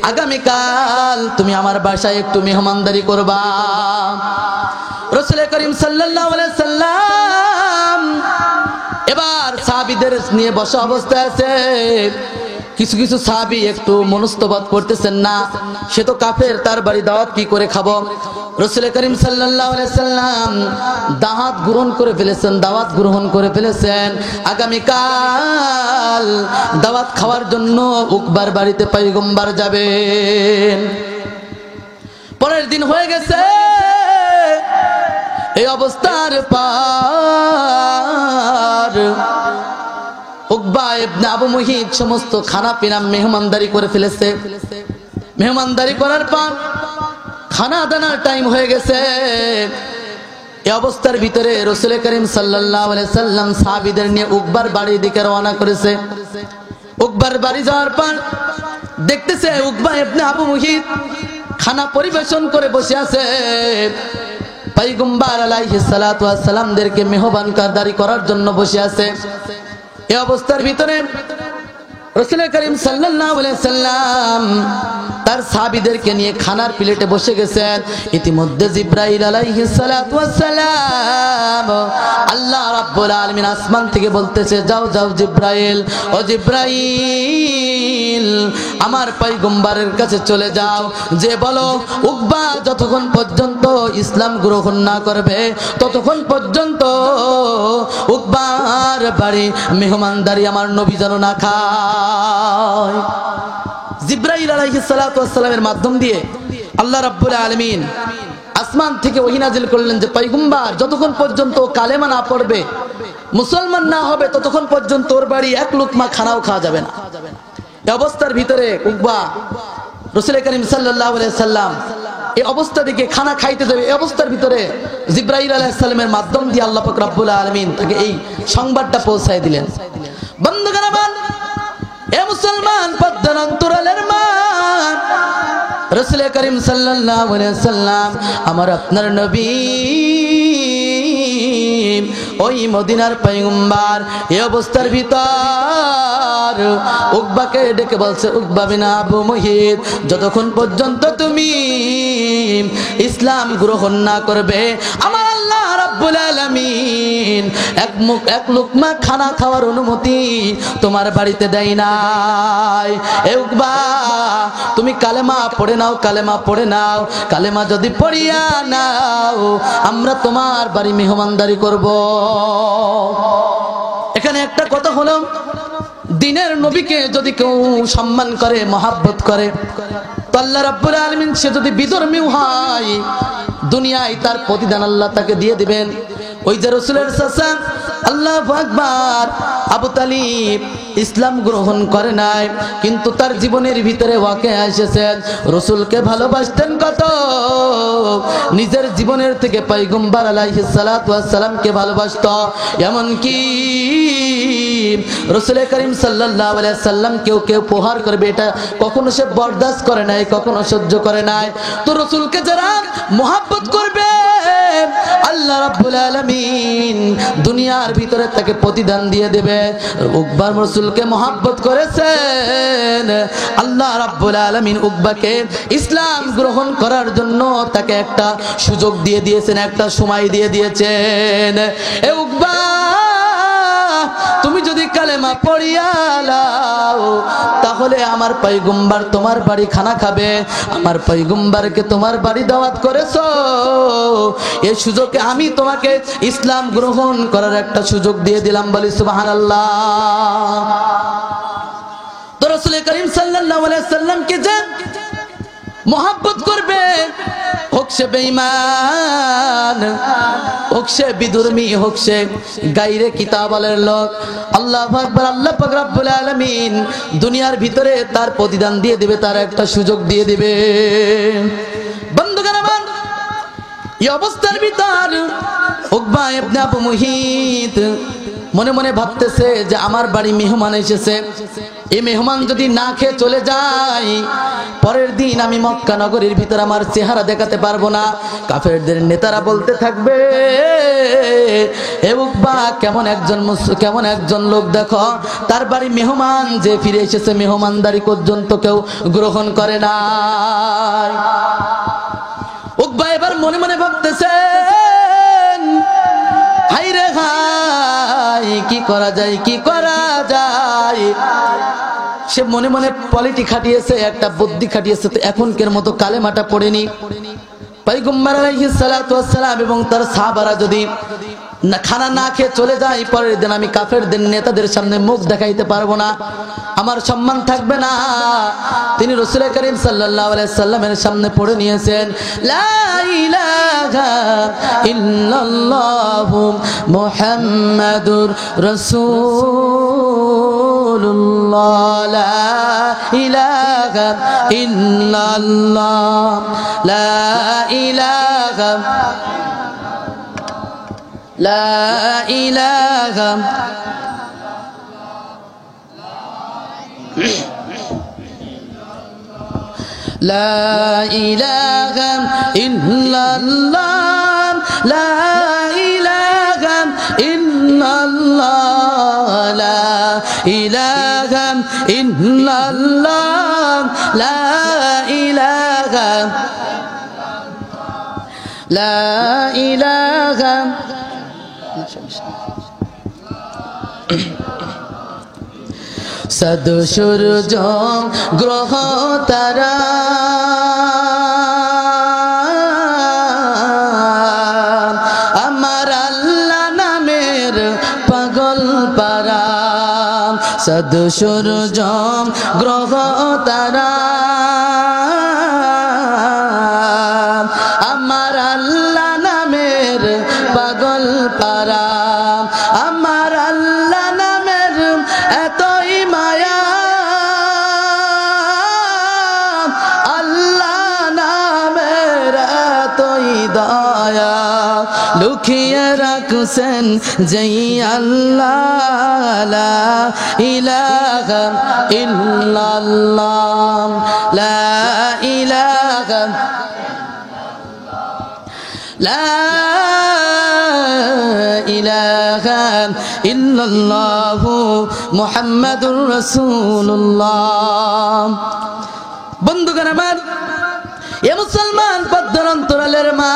আগামীকাল তুমি আমার বাসায় একটু মেহমানদারি করবা। রাসূল করিম সাল্লাল্লাহু আলাইহি সাল্লাম এবার সাহাবীদের নিয়ে বসা অবস্থায় আছে। কিছু কিছু সাহাবী একটু মনস্তবাদ করতেছেন না, সে তো কাফের, তার বাড়ি দাওয়াত কি করে খাবো। রাসূল করিম সাল্লাল্লাহু আলাইহি সাল্লাম দাওয়াত গ্রহণ করে ফেলেছেন। আগামীকাল দাওয়াত খাওয়ার জন্য উকবার বাড়িতে পয়গম্বর যাবেন। পরের দিন হয়ে গেছে। এই অবস্থার পর উকবা ইবনে আবু মুহিত সমস্ত খানা পিনা মেহমানদারি করে ফেলেছে। মেহমানদারি করার পর খানা দানার টাইম হয়ে গেছে। এই অবস্থার ভিতরে রাসূল করিম সাল্লাল্লাহু আলাইহি সাল্লাম সাহাবীদের নিয়ে উকবার বাড়ির দিকে রওনা করেছে। উকবার বাড়ি যাওয়ার পর দেখতেছে উকবা ইবনে আবু মুহিত খানা পরিবেশন করে বসে আছে। পয়গম্বর আলাইহিস সালাতু ওয়াস সালামদেরকে মেহমানদারি করার জন্য বসে আছে। এই অবস্থার ভিতরে রাসূল করিম সাল্লাল্লাহু আলাইহি সাল্লাম তার সাহাবীদেরকে নিয়ে খানার প্লেটে বসে গেছেন। ইতিমধ্যে জিবরাইল আলাইহিস সালাতু ওয়াস সালাম, আল্লাহ রাব্বুল আলামিন আসমান থেকে বলতেছে, যাও যাও জিবরাইল, ও জিবরাইল, আমার পয়গম্বরের কাছে চলে যাও, যে বলো উকবা যতক্ষণ পর্যন্ত ইসলাম গ্রহণ না করবে ততক্ষণ পর্যন্ত উকবার বাড়ি মেহমানদারি আমার নবী যেন না খায়। জিবরাইল আলাইহিস সালাতু ওয়াস সালামের মাধ্যম দিয়ে আল্লাহ রাব্বুল আলামিন আসমান থেকে ওহী নাযিল করলেন যে পয়গম্বর যতক্ষণ পর্যন্ত কালেমা না পড়বে, মুসলমান না হবে, ততক্ষণ পর্যন্ত ওর বাড়ি এক লুকমা খানাও খাওয়া যাবে না। এই অবস্থার ভিতরে উকবা রাসূল করিম সাল্লাল্লাহু আলাইহি সাল্লাম এই অবস্থা দেখে খানা খাইতে যাবে, এই অবস্থার ভিতরে জিবরাইল আলাইহিস সালামের মাধ্যম দিয়ে আল্লাহ পাক রব্বুল আলামিন তাকে এই সংবাদটা পৌঁছায় দিলেন। বন্ধুগণ আমার, এ মুসলমান পদ্মার অন্তরালের মা, রাসূল করিম সাল্লাল্লাহু আলাইহি ওয়াসাল্লাম আমার আপনার নবী, ওই মদিনার পয়গম্বর এই অবস্থার ভিতর উকবাকে ডেকে বলছে, উকবা বিন আবু মুহিত, যতক্ষণ পর্যন্ত তুমি ইসলাম গ্রহণ না করবে আমার আল্লাহ রাব্বুল আলামিন এক লুকমা খানা খাওয়ার অনুমতি তোমার বাড়িতে দেয় নাই। এ উকবা, তুমি কালেমা পড়ে নাও, কালেমা পড়ে নাও, কালেমা যদি পড়িয়া নাও আমরা তোমার বাড়ি মেহমানদারি করব। এখানে একটা কথা হলো, দিনের নবীকে যদি কেউ সম্মান করে, মহাব্বত করে, তো আল্লাহ রাব্বুল আলামিন সে যদি বিধর্মী হয়, দুনিয়ায় তার প্রতিদান আল্লাহ তাকে দিয়ে দিবেন। ওই যে রাসূলের চাচা আল্লাহু আকবার আবু তালিব ইসলাম গ্রহণ করে নাই, কিন্তু তার জীবনের ভিতরে ওয়াকিয়া এসেছে রাসূলকে ভালোবাসতেন কত, নিজের জীবনের থেকে পয়গম্বর আলাইহিস সালাতু ওয়াস সালামকে ভালোবাসতো। এমন কি রাসূল করিম সাল্লাল্লাহু আলাইহি সাল্লাম কেউ উপহার করবে, এটা কখনো সে বরদাস্ত করে নাই, কখনো সহ্য করে নাই। তো রাসূলকে যারা মহব্বত করবে আল্লাহ রাব্বুল আলামিন দুনিয়ার ভিতরে তাকে প্রতিদান দিয়ে দেবে। উকবা রাসূলকে মহব্বত করেছেন, আল্লাহ রাব্বুল আলামিন উকবাকে ইসলাম গ্রহণ করার জন্য তাকে একটা সুযোগ দিয়ে দিয়েছেন, একটা সময় দিয়ে দিয়েছেন। এ উকবা, তুমি যদি কালেমা পড়িয়া লাও তাহলে আমার পয়গম্বর তোমার বাড়ি খানা খাবে, আমার পয়গম্বরকে তোমার বাড়ি দাওয়াত করেছো, এই সুযোগে আমি তোমাকে ইসলাম গ্রহণ করার একটা সুযোগ দিয়ে দিলাম। বলি সুবহানাল্লাহ। তো রাসূল করিম সাল্লাল্লাহু আলাইহি সাল্লামকে যে মহব্বত করবে, হোক সে বেঈমান, হোক সে বিধর্মী, হোক সে গায়রে কিতাবের লোক, আল্লাহু আকবার, আল্লাহ পাক রব্বুল আলামিন দুনিয়ার ভিতরে তার প্রতিদান দিয়ে দিবে, তার একটা সুযোগ দিয়ে দিবে। বন্ধুগণ আমার, এই অবস্থার ভিতর উকবা ইবনে আবু মুহিত মনে মনে ভাবতেছে যে আমার বাড়ি মেহমান এসেছে, এই মেহমান যদি না খেয়ে চলে যায়, পরের দিন আমি মক্কা নগরীর ভিতর আমার চেহারা দেখাতে পারবো না। কাফেরদের নেতারা বলতে থাকবে, হে উকবা, কেমন একজন লোক দেখো, তার বাড়ি মেহমান যে ফিরে এসেছে, মেহমানদারি পর্যন্ত কেউ গ্রহণ করে না। উকবা এবার মনে মনে ভাবতেছেন, হাই রে হাই, কি করা যায়, কি করা যায়। সে মনে মনে পলিটি খাটিয়েছে, একটা বুদ্ধি খাটিয়েছে। তো এখনকার মতো কালেমাটা পড়েনি, পয়গম্বর আলাইহিস সালাতু ওয়াস সালাম এবং তার সাহাবারা যদি খানা না খেয়ে চলে যায়, পরের দিন আমি কাফেরদের নেতাদের সামনে মুখ দেখাইতে পারবো না, আমার সম্মান থাকবে না। তিনি রাসূল করিম সাল্লাল্লাহু আলাইহি সাল্লামের সামনে পড়ে নিয়েছেন, লা ইলাহা ইল্লাল্লাহু মুহাম্মাদুর রাসূলুল্লাহ, লা ইলাহা ইল্লাল্লাহ, লা ইলাহা লা ইলাহা লা ইলাহা ইল্লাল্লাহ, লা ইলাহা ইল্লাল্লাহ, লা ইলাহা ইল্লাল্লাহ, লা ইলাহা লা ইলাহা। সদ সূর্য গ্রহ তারা আমার আল্লাহ নামের পাগল পারা, সদ সূর্য গ্রহ তারা আমার আল্লাহ নামের পাগল পারা, আমার আল্লাহ নামের এতই মায়া, আল্লাহ নামের লুকিয়ে রাখছেন যেই আল্লাহ লা ইলাহা ইল্লাল্লাহ লা ইলাহা লা ইলাহা ইল্লাল্লাহু মুহাম্মাদুর রাসূলুল্লাহ। বন্ধুগণ আমার, এ মুসলমান পদ্মার অন্তরালের মা,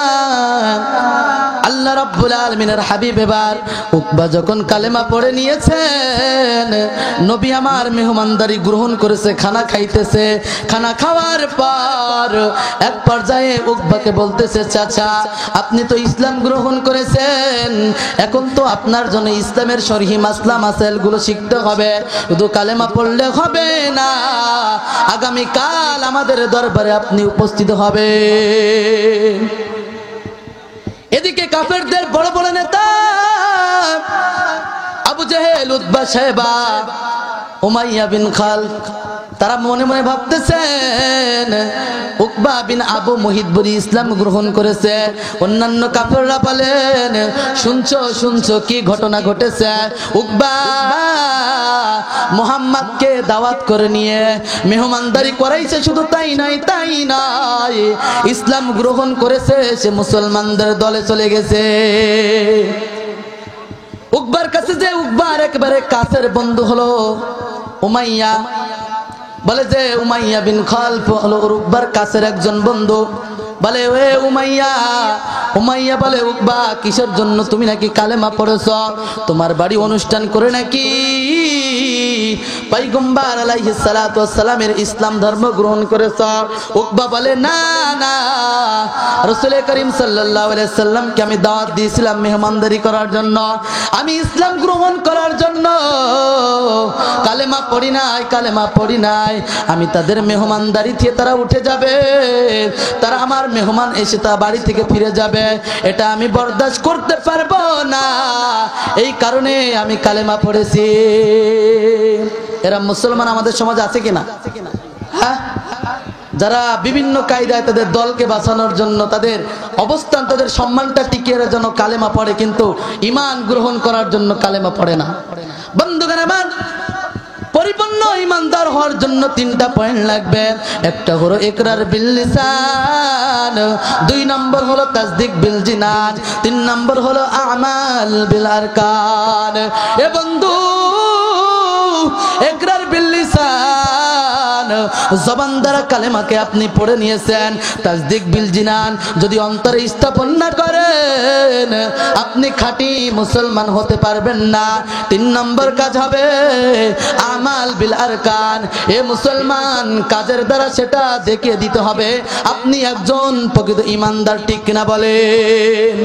আল্লাহ রাব্বুল আলামিনের হাবিব এবার উকবা যখন কালেমা পড়ে নিয়েছেন, নবী আমার মেহমানদারি গ্রহণ করেছে, খানা খাইতেছে। খানা খাওয়ার পর এক পর্যায়ে উকবাকে বলতেছে, চাচা আপনি তো ইসলাম গ্রহণ করেছেন, এখন তো আপনার জন্য ইসলামের শরহি মাসলা মাসাইল গুলো শিখতে হবে, শুধু কালেমা পড়লে হবে না, আগামী কাল আমাদের দরবারে আপনি উপস্থিত হবে। এদিকে কাফেরদের বড় বড় নেতা Abu Jahl, Utbah, Shaybah, Umayyah bin Khalaf, তারা মনে মনে ভাবতেছেন উকবা বিন আবু মুহিত বলি ইসলাম গ্রহণ করেছে। অন্যান্য কাফেররা বলেন, শুনছো শুনছো কি ঘটনা ঘটেছে, উকবা মুহাম্মদকে দাওয়াত করে নিয়ে মেহমানদারি করাইছে, শুধু তাই নাই ইসলাম গ্রহণ করেছে, সে মুসলমানদের দলে চলে গেছে। উকবার কাছে যে উকবার একেবারে কাছের বন্ধু হলো উমাইয়া, বলে যে উমাইয়া বিন খালদ হলো উকবার কাছের একজন বন্ধু, বলে ওয়ে উমাইয়া। উমাইয়া বলে, উকবা কিসের জন্য তুমি নাকি কালেমা পড়েছ, তোমার বাড়ি অনুষ্ঠান করে নাকি পয়গম্বর আলাইহিস সালাতু ওয়াস সালামের ইসলাম ধর্ম গ্রহণ করেছ? উকবা বলে, না না, রাসূল করিম সাল্লাল্লাহু আলাইহি সাল্লামকে আমি দাওয়াত দিয়েছিলাম মেহমানদারি করার জন্য, আমি ইসলাম গ্রহণ করার জন্য কালেমা পড়ি নাই। আমি তাদের মেহমানদারি থেকে তারা উঠে যাবে, তারা আমার মেহমান এসে তা বাড়ি থেকে ফিরে যাবে, এটা আমি বরদাস্ত করতে পারবো না, এই কারণে আমি কালেমা পড়েছি। এরা মুসলমান আমাদের সমাজে আছে কিনা? হ্যাঁ, যারা বিভিন্ন কায়দায় তাদের দলকে বাঁচানোর জন্য, তাদের অবস্থান, তাদের সম্মানটা টিকিয়ে রাখার জন্য কালেমা পড়ে, কিন্তু ঈমান গ্রহণ করার জন্য কালেমা পড়ে না। বন্ধুগণ আমার, পরিপূর্ণ ঈমানদার হওয়ার জন্য তিনটা পয়েন্ট লাগবে। একটা হলো ইকরার বিল লিসান, 2 নম্বর হলো তাসদিক বিল জিনান, 3 নম্বর হলো আমাল বিল আরকান। এ বন্ধু, ইকরার বিল লিসান, জবান দ্বারা কালেমাকে আপনি পড়ে নিয়েছেন, তাসদিক বিল জিনান যদি অন্তরে স্থাপন না করেন আপনি খাঁটি মুসলমান হতে পারবেন না। 3 নম্বর কাজ হবে আমাল বিল আরকান, এ মুসলমান কাজের দ্বারা সেটা দেখিয়ে দিতে হবে আপনি একজন প্রকৃত ঈমানদার, ঠিক কিনা বলেন?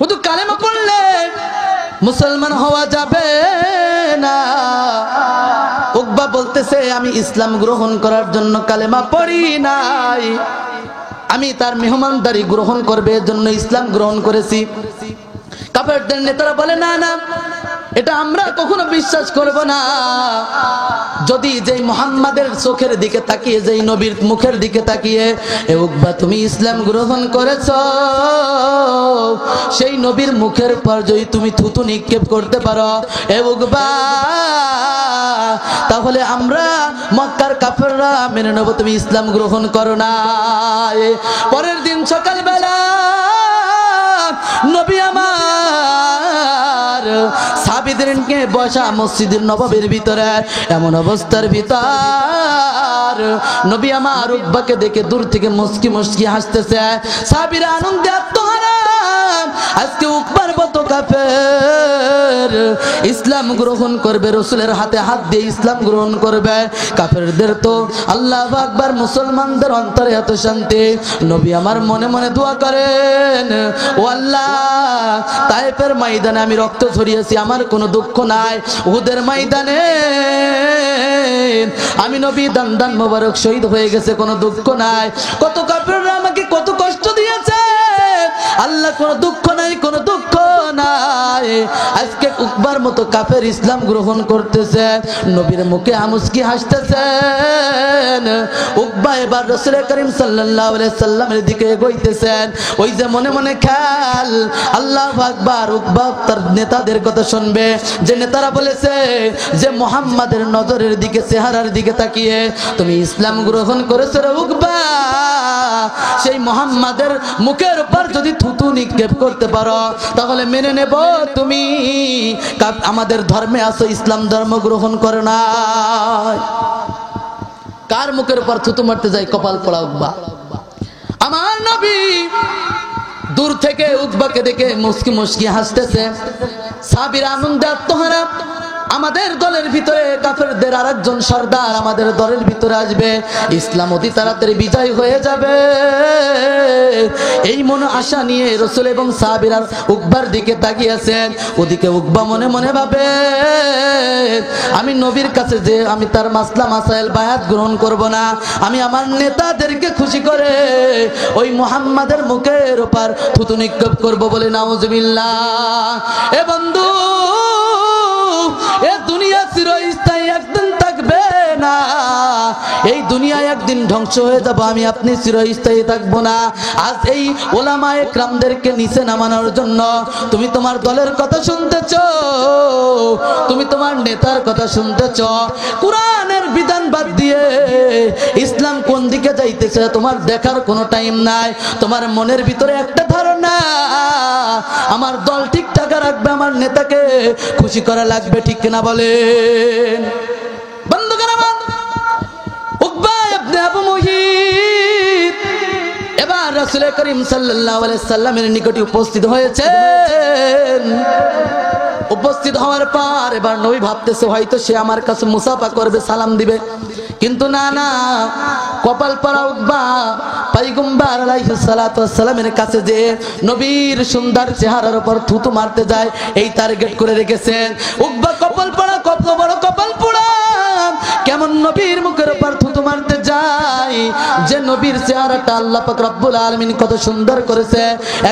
শুধু কালেমা পড়লে মুসলমান হওয়া যাবে না। উকবা বলতেছে, আমি ইসলাম গ্রহণ করার জন্য কালেমা পড়ি নাই, আমি তার মেহমানদারি গ্রহণ করবে এর জন্য ইসলাম গ্রহণ করেছি। কাফেরদের নেতারা বলে, না না, এটা আমরা কখনো বিশ্বাস করব না। যদি যেই মুহাম্মাদের চোখের দিকে তাকিয়ে, যেই নবীর মুখের দিকে তাকিয়ে এ উকবা তুমি ইসলাম গ্রহণ করেছ, সেই নবীর মুখের পর যদি তুমি থুতু নিক্ষেপ করতে পারো এ উকবা, তাহলে আমরা মক্কার কাফেররা মেনে নেব তুমি ইসলাম গ্রহণ করো না। পরের দিন সকালবেলা নবী আমার সাহাবীদেরকে বসা মসজিদের নববীর ভিতরে, এমন অবস্থার ভিতর নবী আমার উকবাকে দেখে দূর থেকে মুস্কি মুস্কি হাসতেছে। সাহাবীরা আনন্দে আত্মহারা, আজকে উকবার মতো কাফের ইসলাম গ্রহণ করবে, রাসূলের হাতে হাত দিয়ে ইসলাম গ্রহণ করবে। কাফেরদের তো আল্লাহু আকবার, মুসলমানদের অন্তরে এত শান্তি। নবী আমার মনে মনে দোয়া করেন, ও আল্লাহ, তায়েফের ময়দানে আমি রক্ত ঝরিয়েছি, আমার কোনো দুঃখ নাই। উহুদের ময়দানে আমি নবী দান দান মোবারক শহীদ হয়ে গেছে, কোনো দুঃখ নাই। কত কাফেররা আমাকে কত কষ্ট দিয়েছে, আল্লাহ কোনো দুঃখ নাই, কোনো দুঃখ নাই। আজকে উকবার মতো কাফের ইসলাম গ্রহণ করতেছে, নবীর মুখে আমুসকি হাসতেছেন। উকবা এবার রাসূল করিম সাল্লাল্লাহু আলাইহি সাল্লামের দিকে এগোইতেছেন। ওই যে মনে মনে খেয়াল, আল্লাহু আকবার। উকবা তার নেতাদের কথা শুনবে, যে নেতারা বলেছে যে মুহাম্মাদের নজরের দিকে, চেহারার দিকে তাকিয়ে তুমি ইসলাম গ্রহণ করেছো রে উকবা, সেই মুহাম্মাদের মুখের উপর যদি থুতু নিক্ষেপ করতে পারো তাহলে মেনে নেব তুমি আমাদের ধর্মে আছো, ইসলাম ধর্ম গ্রহণ করে না। কার মুখের উপর থুতু মারতে যায়? কপাল পোড়া উকবা। আমার নবী দূর থেকে উকবাকে দেখে মুস্কি মুস্কি হাসতেছে। সাহাবীরা আনন্দে আত্মহারা। আমাদের দলের ভিতরে কাফেরদের আরেকজন সর্দার আমাদের দলের ভিতরে আসবে, ইসলাম অতি তাড়াতাড়ি বিজয় হয়ে যাবে, এই মনে আশা নিয়ে রাসূল এবং সাহাবীরা উকবার দিকে তাকিয়েছেন। ওদিকে উকবা মনে মনে ভাবে, আমি নবীর কাছে যে আমি তার মাসলা মাসাইল বায়াত গ্রহণ করব না, আমি আমার নেতাদেরকে খুশি করে ওই মুহাম্মাদের মুখের উপর থুতু নিক্ষেপ করব বলে নাউজুবিল্লাহ। এ বন্ধু, এ দুনিয়া চিরস্থায়ী, একদিন থাকবে না। এই দুনিয়া একদিন ধ্বংস হয়ে যাব, আমি আপনি চিরস্থায়ী থাকবো না। আজ এই ওলামায়ে কেরামদেরকে নিচে নামানোর জন্য তুমি তোমার দলের কথা শুনতেছ, তুমি তোমার নেতার কথা শুনতেছ, কোরআনের বিধান বাদ দিয়ে ইসলাম কোন দিকে যাইতেছে তোমার দেখার কোনো টাইম নাই। তোমার মনের ভিতরে একটা ধারণা, আমার দল ঠিক টাকা রাখবে, আমার নেতাকে খুশি করা লাগবে, ঠিক কিনা বলেন? বন্ধুগণ আমার, উকবা ইবনে আবু মুহিত এবার রাসূল করিম সাল্লাল্লাহু আলাইহি সাল্লামের নিকটে উপস্থিত হয়েছেন। উপস্থিত হওয়ার পর এবার নবী ভাবতেছে হয়তো সে আমার কাছে মুসাফা করবে, সালাম দিবে, কিন্তু না না, কপাল পরা উকবা পয়গম্বর আলাইহিস সালাতু ওয়াস সালামের কাছে যে নবীর সুন্দর চেহারার উপর থুতু মারতে যায় এই টার্গেট করে রেখেছেন। উকবা কপাল পরা, কত বড় কপাল পোড়া, কেমন নবীর মুখের উপর থুতু মারতে যায় যে নবীর চেহারাটা আল্লাহ পাক রব্বুল আলামিন কত সুন্দর করেছে।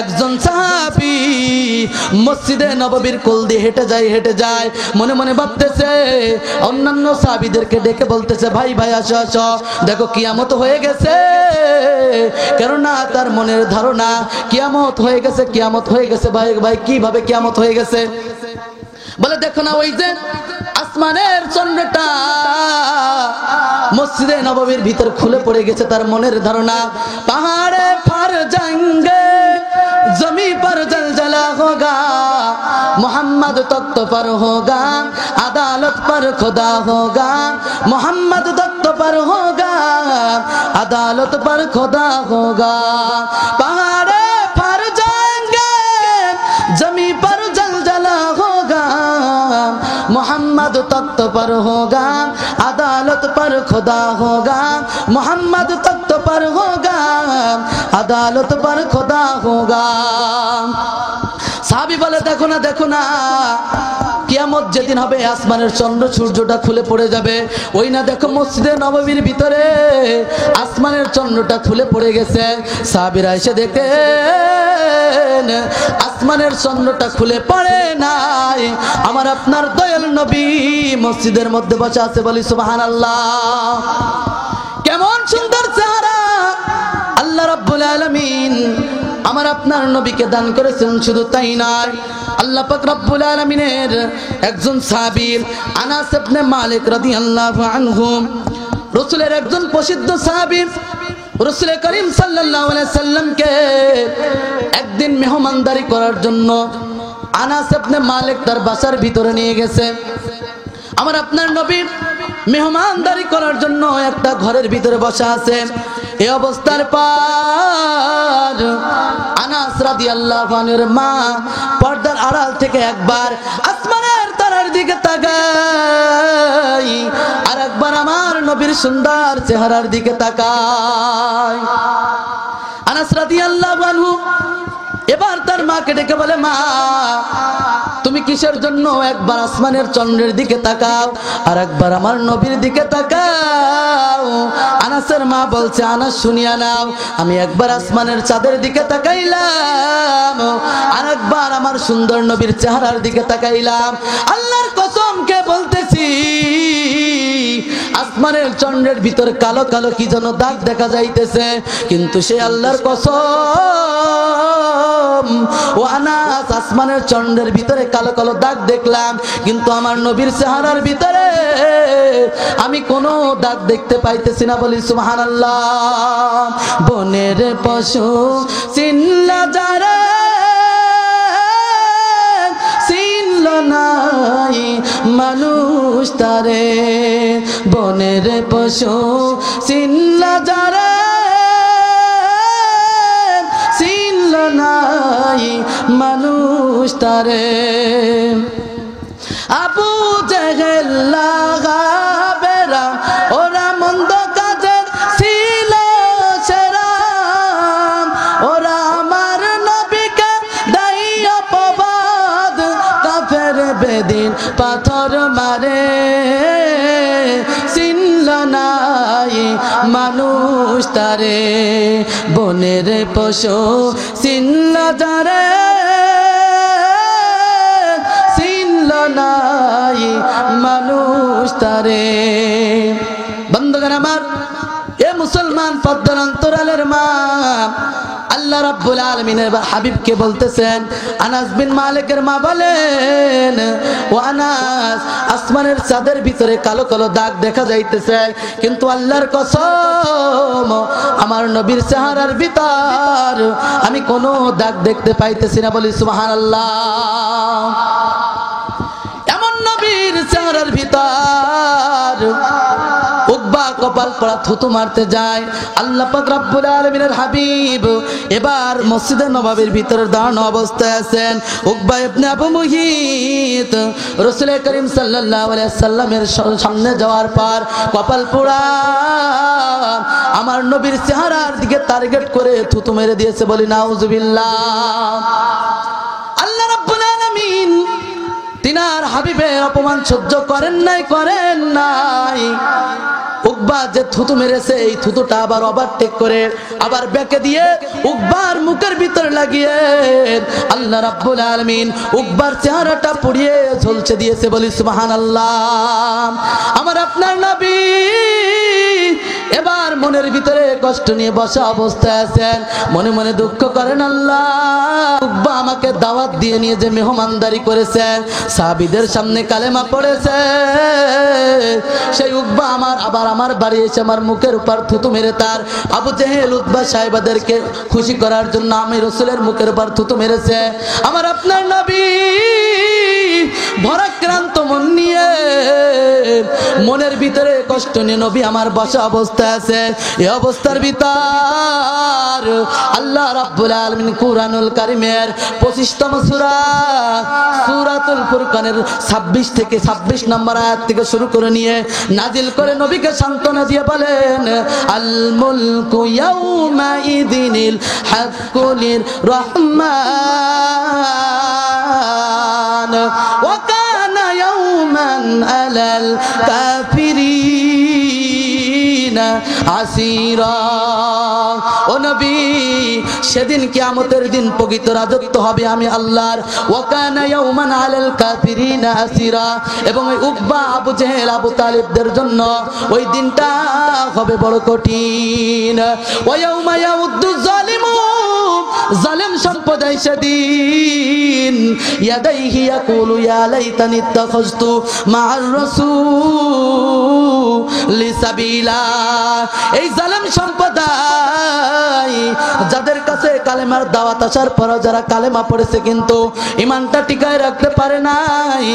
একজন সাহাবী মসজিদে নববীর কোল দিয়ে হেঁটে যায়, মনে মনে ভাবতেছে, অন্যান্য সাহাবীদেরকে ডেকে বলতেছে, ভাই ভাই আসো আসো, দেখো কিয়ামত হয়ে গেছে। কেননা তার মনের ধারণা কিয়ামত হয়ে গেছে, কিয়ামত হয়ে গেছে। ভাই ভাই কিভাবে কিয়ামত হয়ে গেছে? বলে দেখো না, ওই যে আসমানের চন্দ্রটা মসজিদে নববীর ভিতর খুলে পড়ে গেছে। তার মনের ধারণা, পাহাড়ে ফার जाएंगे जमी पर जलजला होगा, मोहम्मद तख्त पर होगा, अदालत पर खुदा होगा, मोहम्मद तख्त पर होगा, अदालत पर खुदा होगा। पहाड़े फर जाएंगे जमी पर जलजला होगा, मोहम्मद तख्त पर होगा, अदालत पर खुदा होगा, मोहम्मद तख्त पर होगा, अदालत पर खुदा होगा। সাহাবী বলে দেখো না, কিয়ামত যেদিন হবে আসমানের চন্দ্র সূর্যটা খুলে পড়ে যাবে। ওই না দেখো মসজিদে নববীর ভিতরে আসমানের চন্দ্রটা খুলে পড়ে গেছে। সাহাবীরা এসে দেখেন আসমানের চন্দ্রটা খুলে পড়ে নাই, আমার আপনার দয়াল নবী মসজিদের মধ্যে বসে আছে। বলি সুবহানাল্লাহ। কেমন সুন্দর চেহারা আল্লাহ রাব্বুল আলামিন আমার আপনার নবীকে দান করেছেন। শুধু তাই নয়, আল্লাহ পাক রব্বুল আলামিনের একজন সাহাবী আনাস ইবনে মালিক রাদিয়াল্লাহু আনহু, রাসূলের একজন প্রসিদ্ধ সাহাবী, রাসূল করিম সাল্লাল্লাহু আলাইহি সাল্লামকে একদিন মেহমানদারি করার জন্য আনাস ইবনে মালিক তার বাসার ভিতরে নিয়ে গেছে। আমার আপনার নবী মেহমানদারি করার জন্য একটা ঘরের ভিতরে বসা আছে। এই অবস্থার পর আনাস রাদিয়াল্লাহু আনহুর মা পর্দার আড়াল থেকে একবার আসমানের তারার দিকে তাকায়, আর একবার আমার নবীর সুন্দর চেহারার দিকে তাকায়। আনাস রাদিয়াল্লাহু আনহু এবার তার মাকে ডেকে বলে, মা তুমি কিসের জন্য একবার আসমানের চন্দ্রের দিকে তাকাও আর একবার আমার নবীর দিকে তাকাও। আনাসের মা বলছে, আনাস শুনিয়া নাও, আমি একবার আসমানের চাঁদের দিকে তাকাইলাম আর একবার আমার সুন্দর নবীর চেহারার দিকে তাকাইলাম। আল্লাহর কসম কে বলতেছি, আসমানের চন্দ্রের ভিতর কালো কালো কি যেন দাগ দেখা যাইতেছে, কিন্তু সে আল্লাহর কসম ও আনাস, আসমানের চন্দ্রের ভিতরে কালো কালো দাগ দেখলাম, কিন্তু আমার নবীর চেহারার ভিতরে আমি কোনো দাগ দেখতে পাইতেছি না। বলি সুবহানাল্লাহ। বনের পশু চিনলা যারা চিনল নাই মানুষ তারে, বনের পশু চিনলা যারা চিনল নাই মানুষ তারে। আবু জেহেল লাগাবেরা ওরা মন্দ কাজে ছিল সেরা, ওরা আমার নবীকে দায়ী অপবাদ কাফের বেদিন পাথর মারে, চিনল নাই মানুষ তারে, বনের পশু চিনল যারে চিনল নাই মানুষ তারে। বন্ধুগণ আমার, এ মুসলমান পদ্মার অন্তরালের মা, আল্লাহ রাব্বুল আলামিনের হাবিবকে বলতেছেন, আনাস বিন মালিকের মা বলেন, ও আনাস, আসমানের চাঁদের ভিতরে কালো কালো দাগ দেখা যাইতেছে, কিন্তু আল্লাহর কসম আমার নবীর চেহারার ভিতর আমি কোনো দাগ দেখতে পাইতেছি না। বলি সুবহানাল্লাহ। এমন নবীর চেহারার ভিতর উকবা কপাল পড়া থুতু মারতে যায়। আল্লাহ পাক রব্বুল আলামিনের হাবিব এবার মসজিদে নববীর ভিতরে দাঁড়ানো অবস্থায় আছেন। উকবা ইবনে আবু মুহিত রাসূল করিম সাল্লাল্লাহু আলাইহি সাল্লামের সামনে যাওয়ার পর কপাল পোড়া আমার নবীর চেহারার দিকে টার্গেট করে থুতু মেরে দিয়েছে। বলি নাউজুবিল্লাহ। আল্লাহ রাব্বুল আলামিন তিনার হাবিবের অপমান সহ্য করেন নাই। উকবা যে থুতু মেরেছে, এই থুতুটা আবার ওভারটেক করে আবার ব্যাকে দিয়ে উকবার মুখের ভিতরে লাগিয়ে আল্লাহ রাব্বুল আলামিন উকবার চেহারাটা পুড়িয়ে ঝলসে দিয়েছে। বলি সুবহানাল্লাহ। আমার আপনার নবী এবার মনের ভিতরে কষ্ট নিয়ে বসা অবস্থায় আছেন, মনে মনে দুঃখ করেন, আল্লাহ উকবা আমাকে দাওয়াত দিয়ে নিয়ে যে মেহমানদারি করেছেন, সাহাবীদের সামনে কালেমা পড়েছে, সেই উকবা আমার বাড়ি এসে আমার মুখের উপর থুতু মেরে তার আবু জেহেল উতবা সাহেবাদেরকে খুশি করার জন্য আমি রাসূলের মুখের উপর থুতু মেরেছে। আমার আপনার নবী ভরাক্রান্ত মন নিয়ে মনের ভিতরে কষ্ট নিয়ে নবী আমার বসা অবস্থায় আছে। এই অবস্থার ভিতর আল্লাহ রাব্বুল আলামিন কুরআনুল কারীমের 25তম সূরা সূরাতুল ফুরকানের 26 নম্বর আয়াত থেকে শুরু করে নিয়ে নাজিল করে নবীকে সান্ত্বনা দিয়ে বলেন, আল মুলকু ইয়াউমা ইযিনিল হাক্কুলির রহমান ওয়া কানা ইয়াউমান আলাল কাফিরিনা আসীরা। ও নবী, সেদিন কিয়ামতের দিন প্রকৃত রাজত্ব হবে আমি আল্লাহর। ওয়া কানা ইয়াউমান আলাল কাফিরিনা আসীরা। এবং ওই উকবা আবু জেহেল আবু তালিবদের জন্য ওই দিনটা হবে বড় কঠিন। ওয়া ইয়াউমা ইয়াউদ্দু যালিমু, জালেম সম্প্রদায় সেদিন ইয়াদাইহি ইয়াকুলু ইয়া লাইতানি ইত্তাখাযতু মা'আর রাসূলি সাবিলা। এই জালেম সম্প্রদায় যাদের কাছে কালেমার দাওয়াত আসার পর যারা কালেমা পড়েছে কিন্তু ঈমানটা টিকায় রাখতে পারে নাই,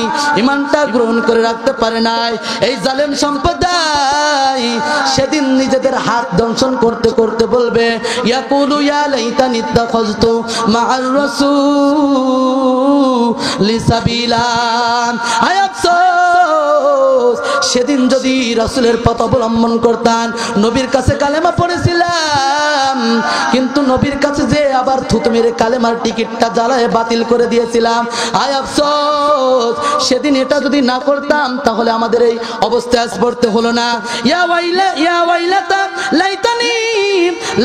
ঈমানটা গ্রহণ করে রাখতে পারে নাই, এই জালেম সম্প্রদায় সেদিন নিজেদের হাত দংশন করতে করতে বলবে, ইয়াকুলু ইয়া লাইতানি ইত্তাখাযতু মা'আর রাসূলি সাবিলা। আয় আফসোস, সেদিন যদি রাসূলের পথ অবলম্বন করতাম, নবীর কাছে কালেমা পড়েছিলাম, দিয়েছিলাম, কিন্তু নবীর কাছে যে আবার থুতু মেরে কালেমার টিকিটটা জ্বালায় বাতিল করে দিয়েছিলাম। আয় আফসোস, সেদিন এটা যদি না করতাম তাহলে আমাদের এই অবস্থা আজ পড়তে হলো না। ইয়া ওয়াইলাতা লাইতানি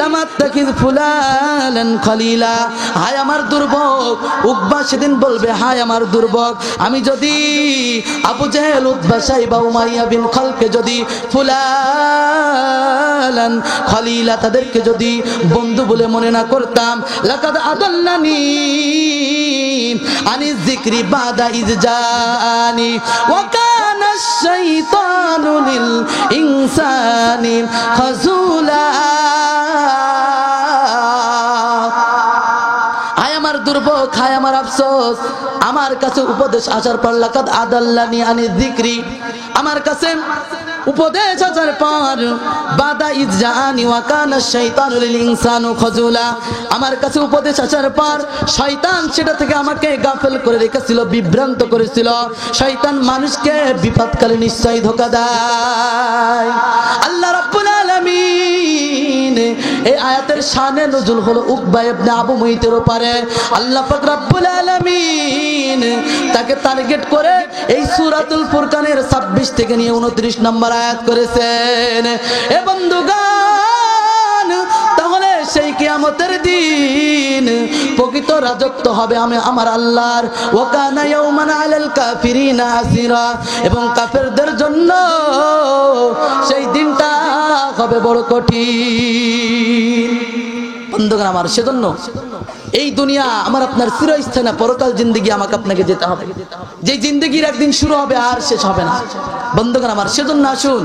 লামাত্তাকিজ ফুলালান খলিলা। হায় আমার দুর্ভোগ, উকবা সেদিন বলবে হায় আমার দুর্ভোগ, আমি যদি Abu Jahl, Utba, Saiba, Umayya বিন খালকে যদি ফুলালান খলিলা তাদেরকে যদি বন্ধু বলে মনে না করতাম। লাকাদ আদাল্লানি আনিজ যিকরি বাদা ইজ জানি ওয়া কানা শাইতানু লিল ইনসানি খাযুলা। হায় আমার দুর্ভোগ, হায় আমার আফসোস, আমার কাছে উপদেশ আসার পর লাকাদ আদাল্লানি আনিজ যিকরি, আমার কাছে উপদেশ আসার পর বাদা ইজ জানি ওয়া কানা শাইতানু লিল ইনসানু খাযুলা, আমার কাছে উপদেশ আসার পর শয়তান সেটা থেকে আমাকে গাফেল করে রেখেছিল, বিভ্রান্ত করেছিল। শয়তান মানুষকে বিপদকালে নিশ্চয় ধোঁকা দেয়। আল্লাহ রাব্বুল আলামিন এই আয়াতের শানে নজুল হলো উকবা ইবনে আবু মুইতের উপরে। আল্লাহ পাক রাব্বুল আলামিন তাকে টার্গেট করে এই সূরাতুল ফুরকানের 26 থেকে নিয়ে 29 নম্বর আয়াত করেছেন। এ বন্ধুগণ, তাহলে সেই কিয়ামতের দিন প্রকৃত রাজত্ব হবে আমার আল্লাহর। ওয়া কানা ইয়াওমান আলাল কাফিরিনা আসিরা, এবং কাফেরদের জন্য সেই দিনটা হবে বড় কঠিন। বন্ধুগণ আমার, সেজন্য এই দুনিয়া আমার আপনার চিরস্থায়ী না, পরকাল জিন্দেগি আমাকে আপনাকে যেতে হবে, যে জিন্দেগির একদিন শুরু হবে আর শেষ হবে না। বন্ধুগণ আমার, সেজন্য আসুন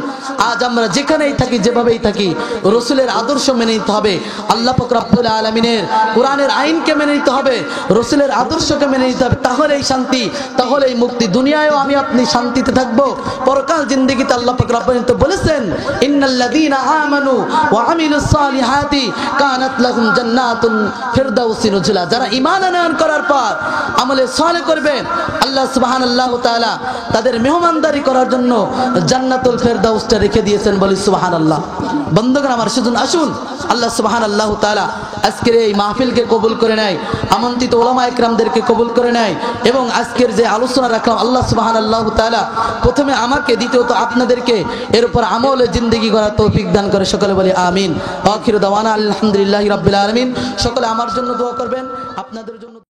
আজ আমরা যেখানেই থাকি, যেভাবেই থাকি, রসুলের আদর্শ মেনে নিতে হবে, আল্লাহ পাক রব্বুল আলামিনের কোরআনের আইনকে মেনে নিতে হবে, রসুলের আদর্শকে মেনে নিতে হবে। তাহলেই শান্তি, তাহলেই মুক্তি। দুনিয়ায়ও আমি আপনি শান্তিতে থাকবো, পরকাল জিন্দেগিতে আল্লাহ পাক রব্বুল আলামিন তো বলেছেন, ইন্নাল্লাযীনা আমানু ওয়া আমিলুস সালিহাতি কানাত লাহুম জান্নাতুল ফিরদাউসি নুজুলা। যারা ঈমান আনয়ন করার পর আমলে সালেহ করবে, আল্লাহ সুবহানাল্লাহু তাআলা তাদের মেহমানদারি করার জন্য জান্নাতুল ফিরদাউসটা রেখে দিয়েছেন, বলি সুবহানাল্লাহ। বন্ধুগণ আমার, সেজন্য আসুন আল্লাহ সুবহানাল্লাহু তাআলা আজকের এই মাহফিলকে কবুল করে নেয়, আমন্ত্রিত ওলামা ইকরামদেরকে কবুল করে নেয়, এবং আজকের যে আলোচনা রাখলাম আল্লাহ সুবহানাল্লাহু তাআলা প্রথমে আমাকে, দ্বিতীয়ত আপনাদেরকে এর উপর আমলে জিন্দেগি করার তৌফিক দান করে। সকলে বলি আমিন। আখিরু দাওয়ানা আলহামদুলিল্লাহি রাব্বিল আলামিন। সকলে আমার জন্য দোয়া করবেন, আপনাদের জন্য।